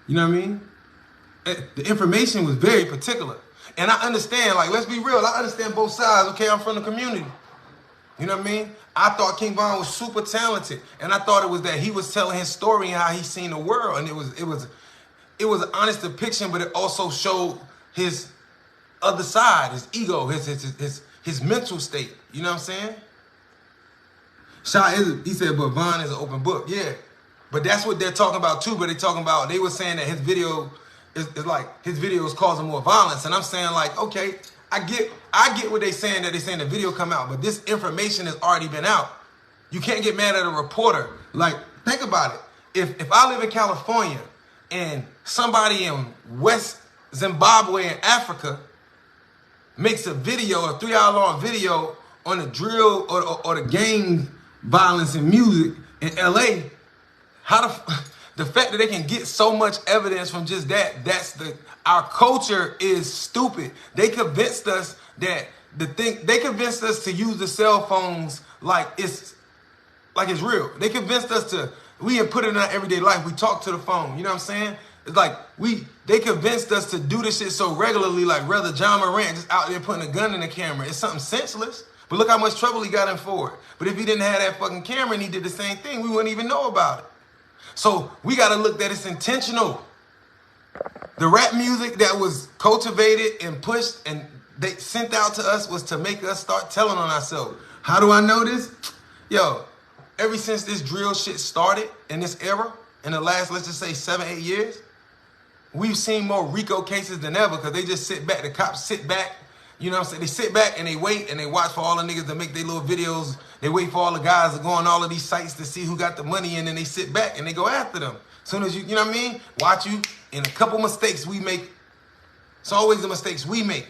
You know what I mean? The information was very particular. And I understand, like, let's be real, I understand both sides. Okay, I'm from the community. You know what I mean? I thought King Von was super talented, and I thought it was that he was telling his story and how he seen the world, and it was an honest depiction, but it also showed his other side, his ego, his mental state. You know what I'm saying? He said, but Von is an open book. Yeah, but that's what they're talking about too. But they were saying that his video is like his video is causing more violence, and I'm saying like, okay, I get what they're saying, that they're saying the video come out, but this information has already been out. You can't get mad at a reporter. Like, think about it. If I live in California and somebody in West Zimbabwe in Africa makes a video, a 3-hour-long video on the drill or the gang violence and music in LA, the fact that they can get so much evidence from just that, our culture is stupid. They convinced us that they convinced us to use the cell phones like it's real. They convinced us we had put it in our everyday life. We talk to the phone, you know what I'm saying? It's like they convinced us to do this shit so regularly, like rather John Morant just out there putting a gun in the camera. It's something senseless, but look how much trouble he got in for it. But if he didn't have that fucking camera and he did the same thing, we wouldn't even know about it. So we got to look that it's intentional. The rap music that was cultivated and pushed and they sent out to us was to make us start telling on ourselves. How do I know this? Yo, ever since this drill shit started in this era, in the last, let's just say 7-8 years, we've seen more RICO cases than ever because they just sit back. The cops sit back, You know what I'm saying? They sit back and they wait and they watch for all the niggas to make their little videos. They wait for all the guys to go on all of these sites to see who got the money, and then they sit back and they go after them. As soon as you know what I mean? Watch you, and a couple mistakes we make. It's always the mistakes we make.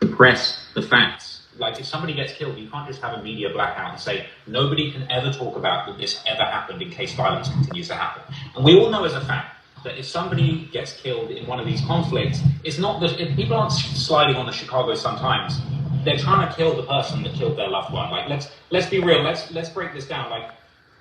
Suppress the facts. Like, if somebody gets killed, you can't just have a media blackout and say, nobody can ever talk about that this ever happened in case violence continues to happen. And we all know as a fact that if somebody gets killed in one of these conflicts, it's not that if people aren't sliding on the Chicago Sun-Times, they're trying to kill the person that killed their loved one. Like, let's be real. Let's break this down. Like,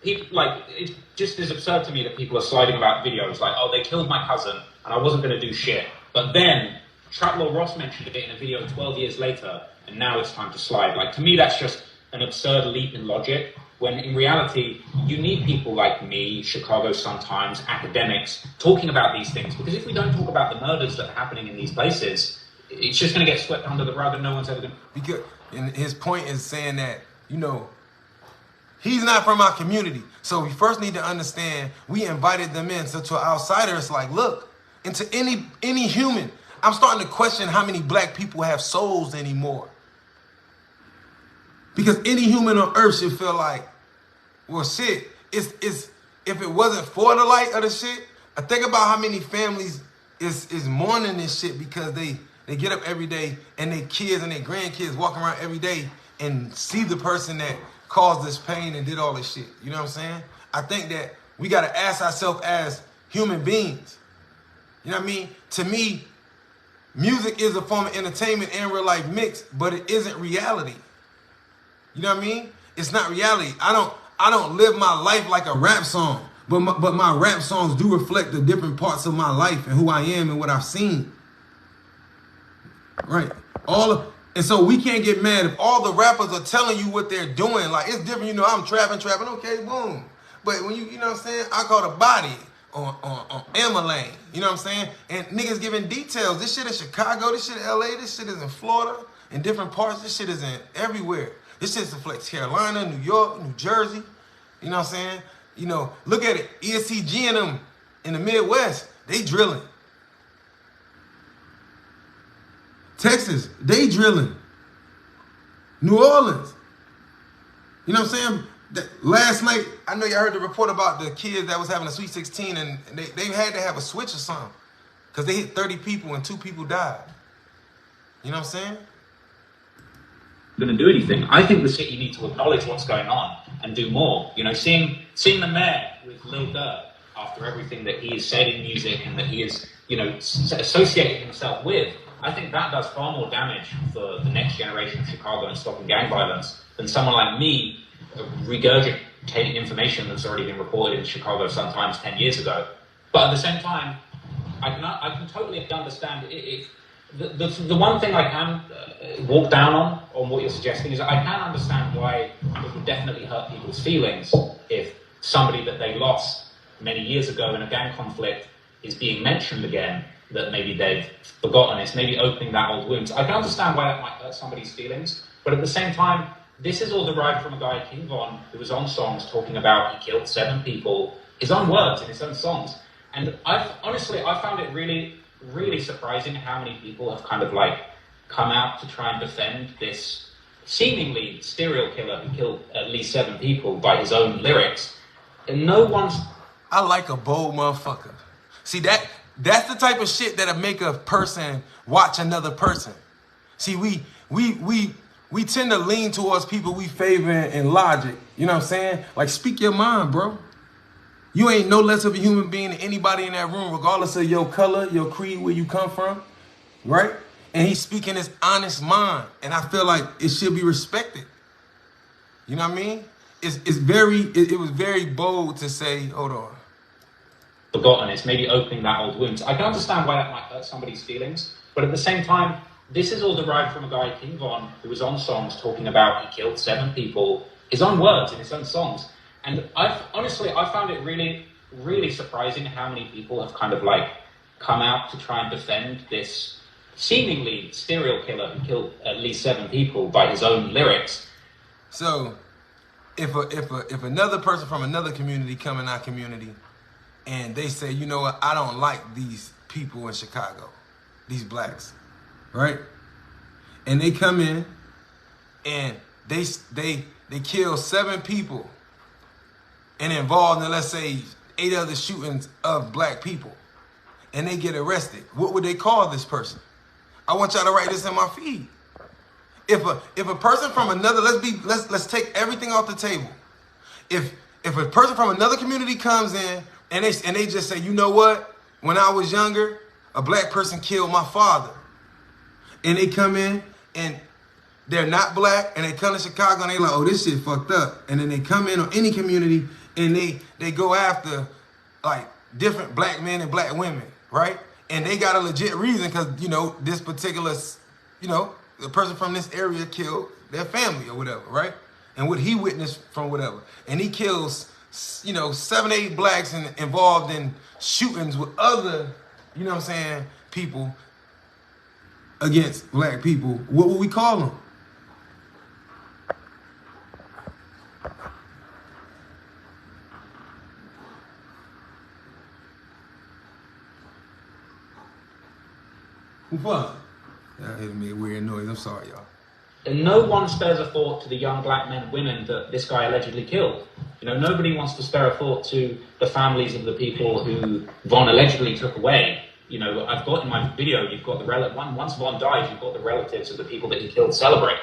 people, like, it just is absurd to me that people are sliding about videos like, oh, they killed my cousin and I wasn't going to do shit. But then Traplaw Ross mentioned it in a video 12 years later, and now it's time to slide. Like, to me, that's just an absurd leap in logic, when in reality, you need people like me, Chicago Sun-Times, academics, talking about these things. Because if we don't talk about the murders that are happening in these places, it's just going to get swept under the rug and no one's ever going to... Because, and his point is saying that, you know, he's not from our community. So we first need to understand we invited them in. So to an outsider, it's like, look, into any human, I'm starting to question how many black people have souls anymore. Because any human on earth should feel like, well, shit, it's if it wasn't for the light of the shit, I think about how many families is mourning this shit because they get up every day and their kids and their grandkids walk around every day and see the person that caused this pain and did all this shit. You know what I'm saying? I think that we got to ask ourselves as human beings. You know what I mean? To me, music is a form of entertainment and real life mix, but it isn't reality. You know what I mean? It's not reality. I don't live my life like a rap song, but my rap songs do reflect the different parts of my life and who I am and what I've seen. Right? And so we can't get mad if all the rappers are telling you what they're doing. Like, it's different, you know, I'm trapping, okay, boom. But when you know what I'm saying? I caught a body on Emma Lane. You know what I'm saying? And niggas giving details. This shit in Chicago, this shit in LA, this shit is in Florida, in different parts, this shit is in everywhere. This shit's in Flex Carolina, New York, New Jersey. You know what I'm saying? You know, look at it. ESCG and them in the Midwest, they drilling. Texas, they drilling. New Orleans. You know what I'm saying? Last night, I know y'all heard the report about the kids that was having a Sweet 16 and they had to have a switch or something because they hit 30 people and 2 people died. You know what I'm saying? Going to do anything. I think the city needs to acknowledge what's going on and do more. You know, seeing the mayor with Lil Durk after everything that he has said in music and that he has, you know, associated himself with, I think that does far more damage for the next generation of Chicago and stopping gang violence than someone like me regurgitating information that's already been reported in Chicago Sun-Times 10 years ago. But at the same time, I can totally understand if the one thing I can walk down on what you're suggesting is I can understand why it would definitely hurt people's feelings if somebody that they lost many years ago in a gang conflict is being mentioned again, that maybe they've forgotten. It's maybe opening that old wound. I can understand why that might hurt somebody's feelings, but at the same time, this is all derived from a guy, King Von, who was on songs talking about he killed 7 people, his own words in his own songs. And I found it really, really surprising how many people have kind of like come out to try and defend this seemingly serial killer who killed at least 7 people by his own lyrics. And no one's... I like a bold motherfucker. See, that's the type of shit that'll make a person watch another person. See, we tend to lean towards people we favor in logic. You know what I'm saying? Like, speak your mind, bro. You ain't no less of a human being than anybody in that room, regardless of your color, your creed, where you come from, right? And he's speaking his honest mind, and I feel like it should be respected. You know what I mean? It was very bold to say, hold on. Forgotten. It's maybe opening that old wound. I can understand why that might hurt somebody's feelings, but at the same time, this is all derived from a guy, King Von, who was on songs talking about he killed 7 people, his own words in his own songs. And I found it really, really surprising how many people have kind of like come out to try and defend this seemingly serial killer who killed at least 7 people by his own lyrics. So, if another person from another community come in our community and they say, you know what, I don't like these people in Chicago, these blacks, right? And they come in and they kill 7 people and involved in, let's say, 8 other shootings of black people, and they get arrested. What would they call this person? I want y'all to write this in my feed. If a person from another, let's take everything off the table. If a person from another community comes in and they just say, you know what? When I was younger, a black person killed my father. And they come in and they're not black, and they come to Chicago and they like, oh, this shit fucked up. And then they come in on any community and they go after like different black men and black women, right? And they got a legit reason because, you know, this particular, you know, the person from this area killed their family or whatever, right? And what he witnessed from whatever. And he kills, you know, 7, 8 blacks involved in shootings with other, you know what I'm saying, people against black people. What would we call them? Who fuck? That made a weird noise. I'm sorry, y'all. And no one spares a thought to the young black men and women that this guy allegedly killed. You know, nobody wants to spare a thought to the families of the people who Von allegedly took away. You know, I've got in my video, you've got the once Von died, you've got the relatives of the people that he killed celebrate.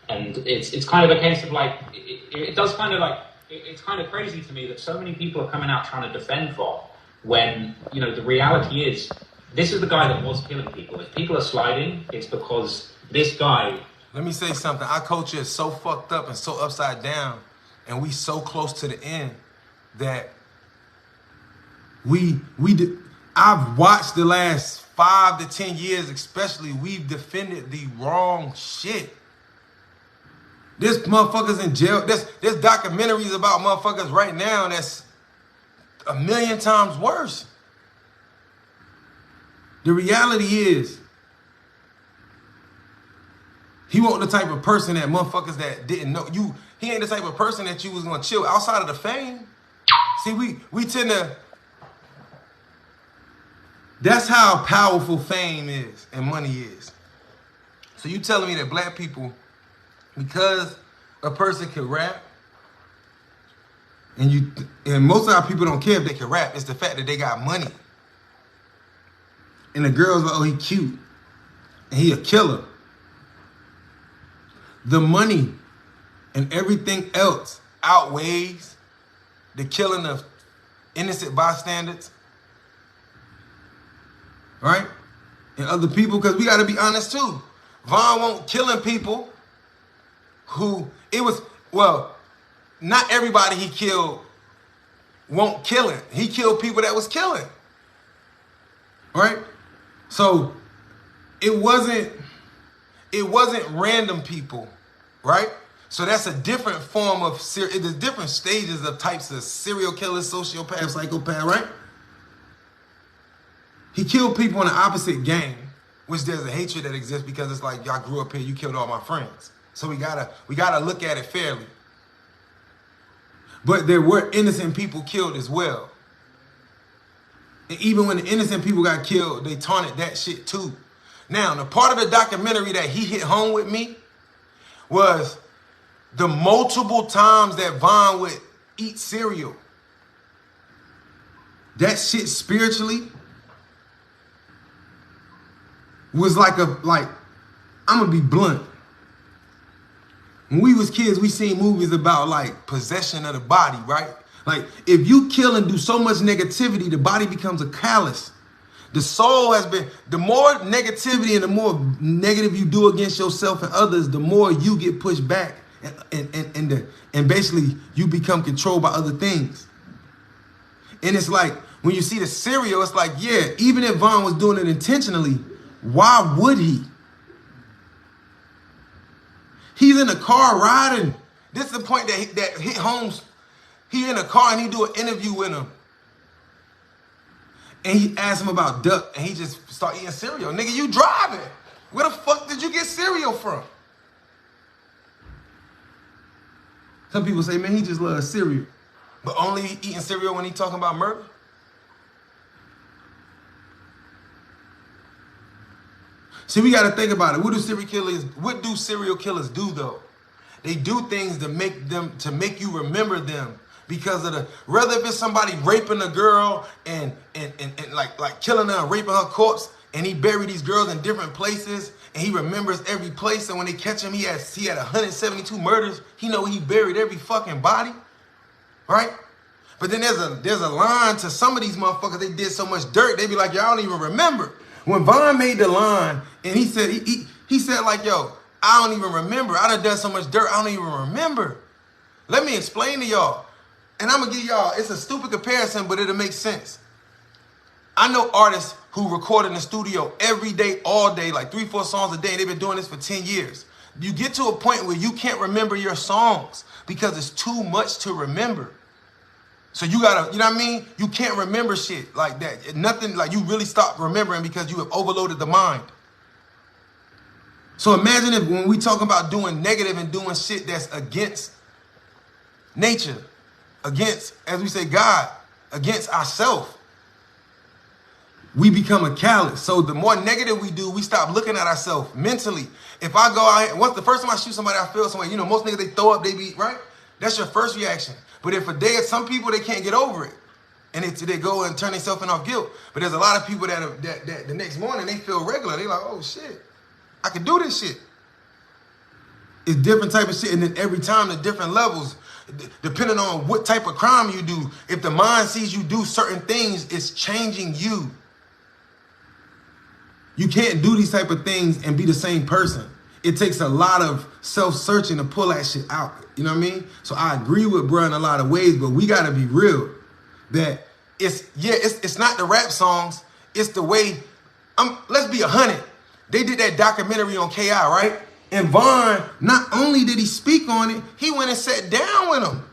And it's kind of a case of like, it does kind of like, it's kind of crazy to me that so many people are coming out trying to defend Von when, you know, the reality is, this is the guy that was killing people. If people are sliding, it's because this guy... Let me say something. Our culture is so fucked up and so upside down, and we so close to the end that I've watched the last 5 to 10 years, especially, we've defended the wrong shit. There's motherfuckers in jail. There's documentaries about motherfuckers right now that's 1,000,000 times worse. The reality is, he wasn't the type of person that motherfuckers that didn't know you. He ain't the type of person that you was gonna chill outside of the fame. See, we tend to. That's how powerful fame is and money is. So you telling me that black people, because a person can rap, and most of our people don't care if they can rap. It's the fact that they got money. And the girls like, oh, he cute. And he a killer. The money and everything else outweighs the killing of innocent bystanders. Right? And other people, because we got to be honest too. Von won't killing people who, not everybody he killed won't kill it. He killed people that was killing. Right? So it wasn't random people, right? So that's a different form of there's different stages of types of serial killers, sociopaths, psychopath, right? He killed people in the opposite gang, which there's a hatred that exists because it's like, y'all grew up here, you killed all my friends. So we gotta look at it fairly. But there were innocent people killed as well. And even when the innocent people got killed, they taunted that shit too. Now, the part of the documentary that he hit home with me was the multiple times that Von would eat cereal. That shit spiritually was like I'm gonna be blunt. When we was kids, we seen movies about like possession of the body, right? Like, if you kill and do so much negativity, the body becomes a callus. The soul has been, the more negativity and the more negative you do against yourself and others, the more you get pushed back and basically you become controlled by other things. And it's like, when you see the cereal, it's like, yeah, even if Von was doing it intentionally, why would he? He's in the car riding. This is the point that hit Holmes. He in a car and he do an interview with him. And he asked him about duck and he just start eating cereal. Nigga, you driving. Where the fuck did you get cereal from? Some people say, man, he just loves cereal. But only eating cereal when he talking about murder? See, we got to think about it. What do serial killers do though? They do things to make you remember them because of whether if it's somebody raping a girl and like killing her and raping her corpse, and he buried these girls in different places and he remembers every place. And when they catch him, he had 172 murders. He know he buried every fucking body, right? But then there's a line to some of these motherfuckers. They did so much dirt. They be like, yo, I don't even remember. When Von made the line and he said he said like, yo, I don't even remember. I done so much dirt. I don't even remember. Let me explain to y'all. And I'm gonna give y'all, it's a stupid comparison, but it'll make sense. I know artists who record in the studio every day, all day, like 3-4 songs a day. They've been doing this for 10 years. You get to a point where you can't remember your songs because it's too much to remember. So you gotta, you know what I mean? You can't remember shit like that. Nothing, like you really stop remembering because you have overloaded the mind. So imagine if when we talk about doing negative and doing shit that's against nature, against, as we say, God, against ourselves, we become a callous. So the more negative we do, we stop looking at ourselves mentally. If I go out here, the first time I shoot somebody, I feel somewhere, you know, most niggas, they throw up, they be, right? That's your first reaction. But if a day, some people, they can't get over it. And they go and turn themselves in off guilt. But there's a lot of people that the next morning, they feel regular. They like, oh shit, I can do this shit. It's different type of shit. And then every time, the different levels, depending on what type of crime you do. If the mind sees you do certain things, it's changing you. You can't do these type of things and be the same person. It takes a lot of self-searching to pull that shit out. You know what I mean? So I agree with bro in a lot of ways, but we gotta be real. That it's not the rap songs, it's the way, let's be 100. They did that documentary on KI, right? And Von, not only did he speak on it, he went and sat down with him.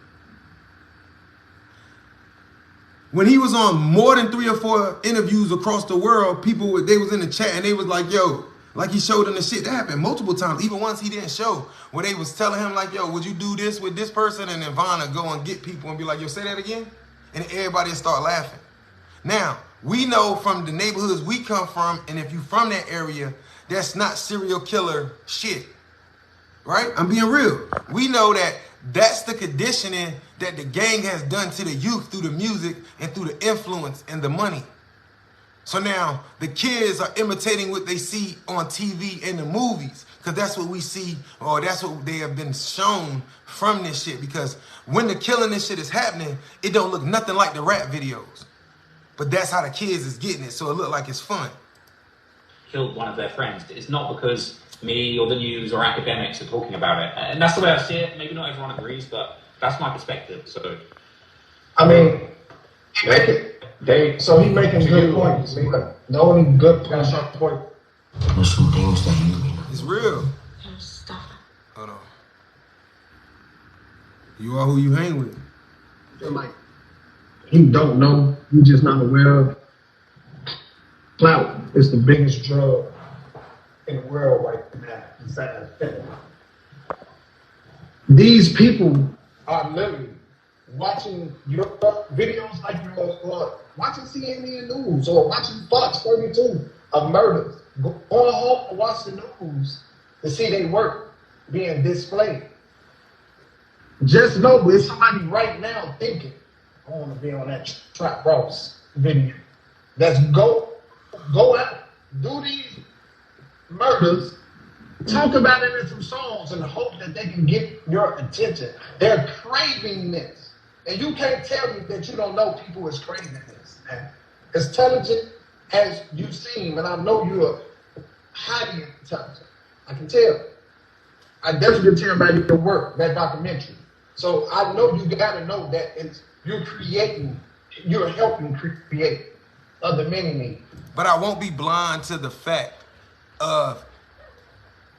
When he was on more than 3 or 4 interviews across the world, they was in the chat and they was like, yo, like he showed him the shit. That happened multiple times, even once he didn't show, where they was telling him like, yo, would you do this with this person? And then Von would go and get people and be like, yo, say that again? And everybody would start laughing. Now, we know from the neighborhoods we come from, and if you from that area, that's not serial killer shit, right? I'm being real. We know that that's the conditioning that the gang has done to the youth through the music and through the influence and the money. So now the kids are imitating what they see on TV and the movies because that's what we see, or that's what they have been shown from this shit. Because when the killing this shit is happening, it don't look nothing like the rap videos. But that's how the kids is getting it, so it look like it's fun. Killed one of their friends. It's not because me or the news or academics are talking about it. And that's the way I see it. Maybe not everyone agrees, but that's my perspective. So, I mean, he making good points. The only good point. There's some things that you mean. It's real. Stop. Hold on. You are who you hang with. Like, you don't know, you just not aware of. Clout is the biggest drug in the world right now, besides fentanyl. These people are literally watching your videos like you're watching CNN News or watching Fox 32 of murders. Go home and watch the news to see their work being displayed. Just know there's somebody right now thinking, I want to be on that Trap Ross video. Let's go out, do these murders, talk about it in some songs and hope that they can get your attention. They're craving this. And you can't tell me that you don't know people is craving this, man. As intelligent as you seem, and I know you're highly intelligent. I can tell. I definitely can tell by your work, that documentary. So I know you gotta know that you're helping create other many needs. But I won't be blind to the fact of,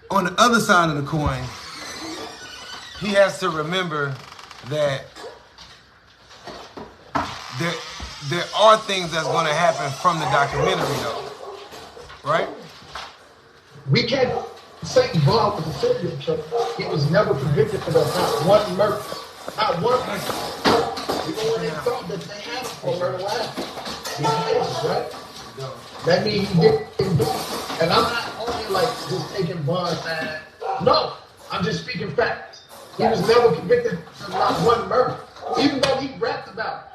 on the other side of the coin, he has to remember that there are things that's going to happen from the documentary, though, right? We can't say Von was a serial killer. He was never convicted of not one murder. Not one murder. Even when they thought that they had him for murder last. He cases, right? That means he didn't do it. And I'm not only just taking Von's side. No, I'm just speaking facts. He was never convicted of not one murder, even though he rapped about it.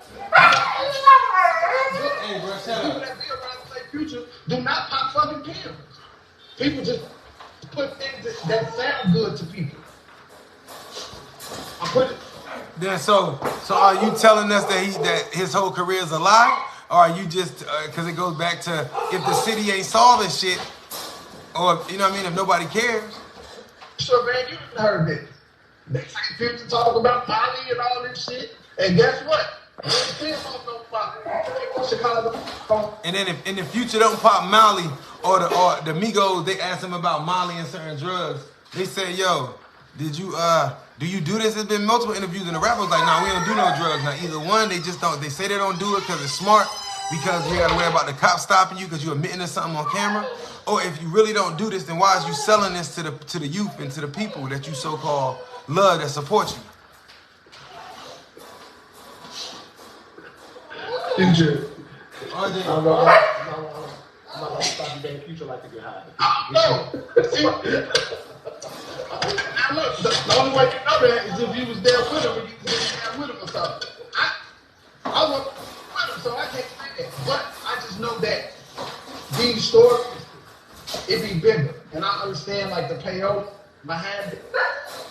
Hey, bro, shut People up. that be around the same future do not pop fucking pills. People just put things that sound good to people. I put it. Then so are you telling us that his whole career is a lie, or are you just because it goes back to if the city ain't solving shit, or you know what I mean, if nobody cares? Sure, man, you didn't heard this. They say Future talk about Molly and all this shit, and guess what? They ain't pop no Molly. Chicago. And then if in the future don't pop Molly or the Migos, they ask him about Molly and certain drugs. They say, yo, did you do you do this? There's been multiple interviews and the rappers like, nah, we don't do no drugs. Now either one, they just don't. They say they don't do it because it's smart, because you gotta worry about the cops stopping you because you're admitting to something on camera. Or if you really don't do this, then why is you selling this to the youth and to the people that you so-called love that support you? Future. I'm not gonna stop you being Future like to get high. No. See, now look, the only way you know that is if you was there with him and you was there with him or something. I wasn't with him, so I can't say that. But I just know that these stories, it be bigger. And I understand like the payoff behind it.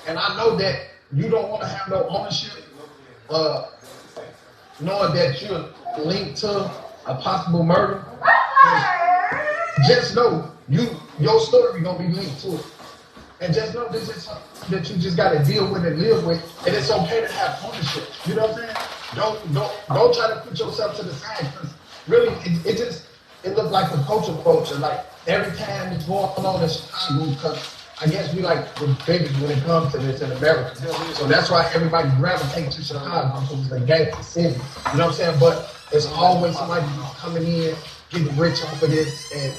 And I know that you don't want to have no ownership, knowing that you're linked to a possible murder. Just know your story gonna be linked to it. And just know this is something that you just gotta deal with and live with, and it's okay to have ownership. You know what I'm saying? Don't try to put yourself to the side, because really it looks like a culture. Like every time it's going on in Chicago, because I guess we like the biggest when it comes to this in America. So that's why everybody gravitates to Chicago, because it's a gangster city. You know what I'm saying? But it's always somebody coming in, getting rich off of this, and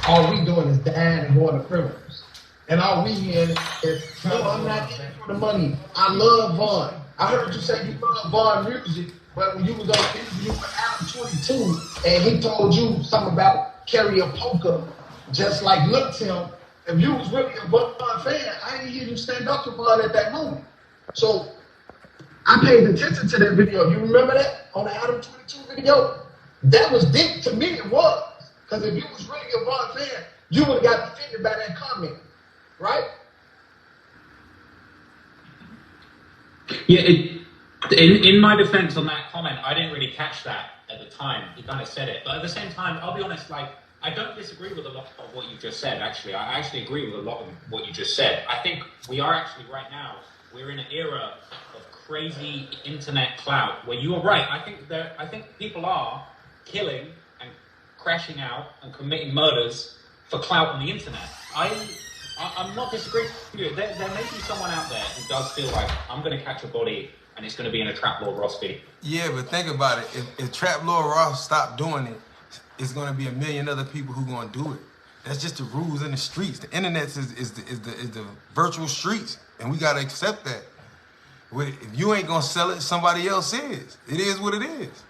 all we doing is dying and going to criminals. And all we hearing is, no, I'm not in it for the money. I love Von. I heard you say you love Von music, but when you was on the interview with Adam 22, and he told you something about karaoke, just like Lil Tim, if you was really a Von fan, I didn't hear you stand up to Von at that moment. So I paid attention to that video. You remember that on the Adam 22 video? That was deep to me. It was, because if you was really a Von fan, you would have got offended by that comment, right? Yeah, in my defense on that comment, I didn't really catch that at the time. He kind of said it. But at the same time, I'll be honest, like, I don't disagree with a lot of what you just said, actually. I actually agree with a lot of what you just said. I think we are actually right now, we're in an era of crazy internet clout, where you are right. I think people are killing and crashing out and committing murders for clout on the internet. I'm not disagreeing with you. There may be someone out there who does feel like, I'm going to catch a body and it's going to be in a Trap Lord Ross video. Yeah, but think about it. If Trap Lord Ross stopped doing it, it's going to be a million other people who going to do it. That's just the rules in the streets. The internet is the virtual streets, and we got to accept that. If you ain't going to sell it, somebody else is. It is what it is.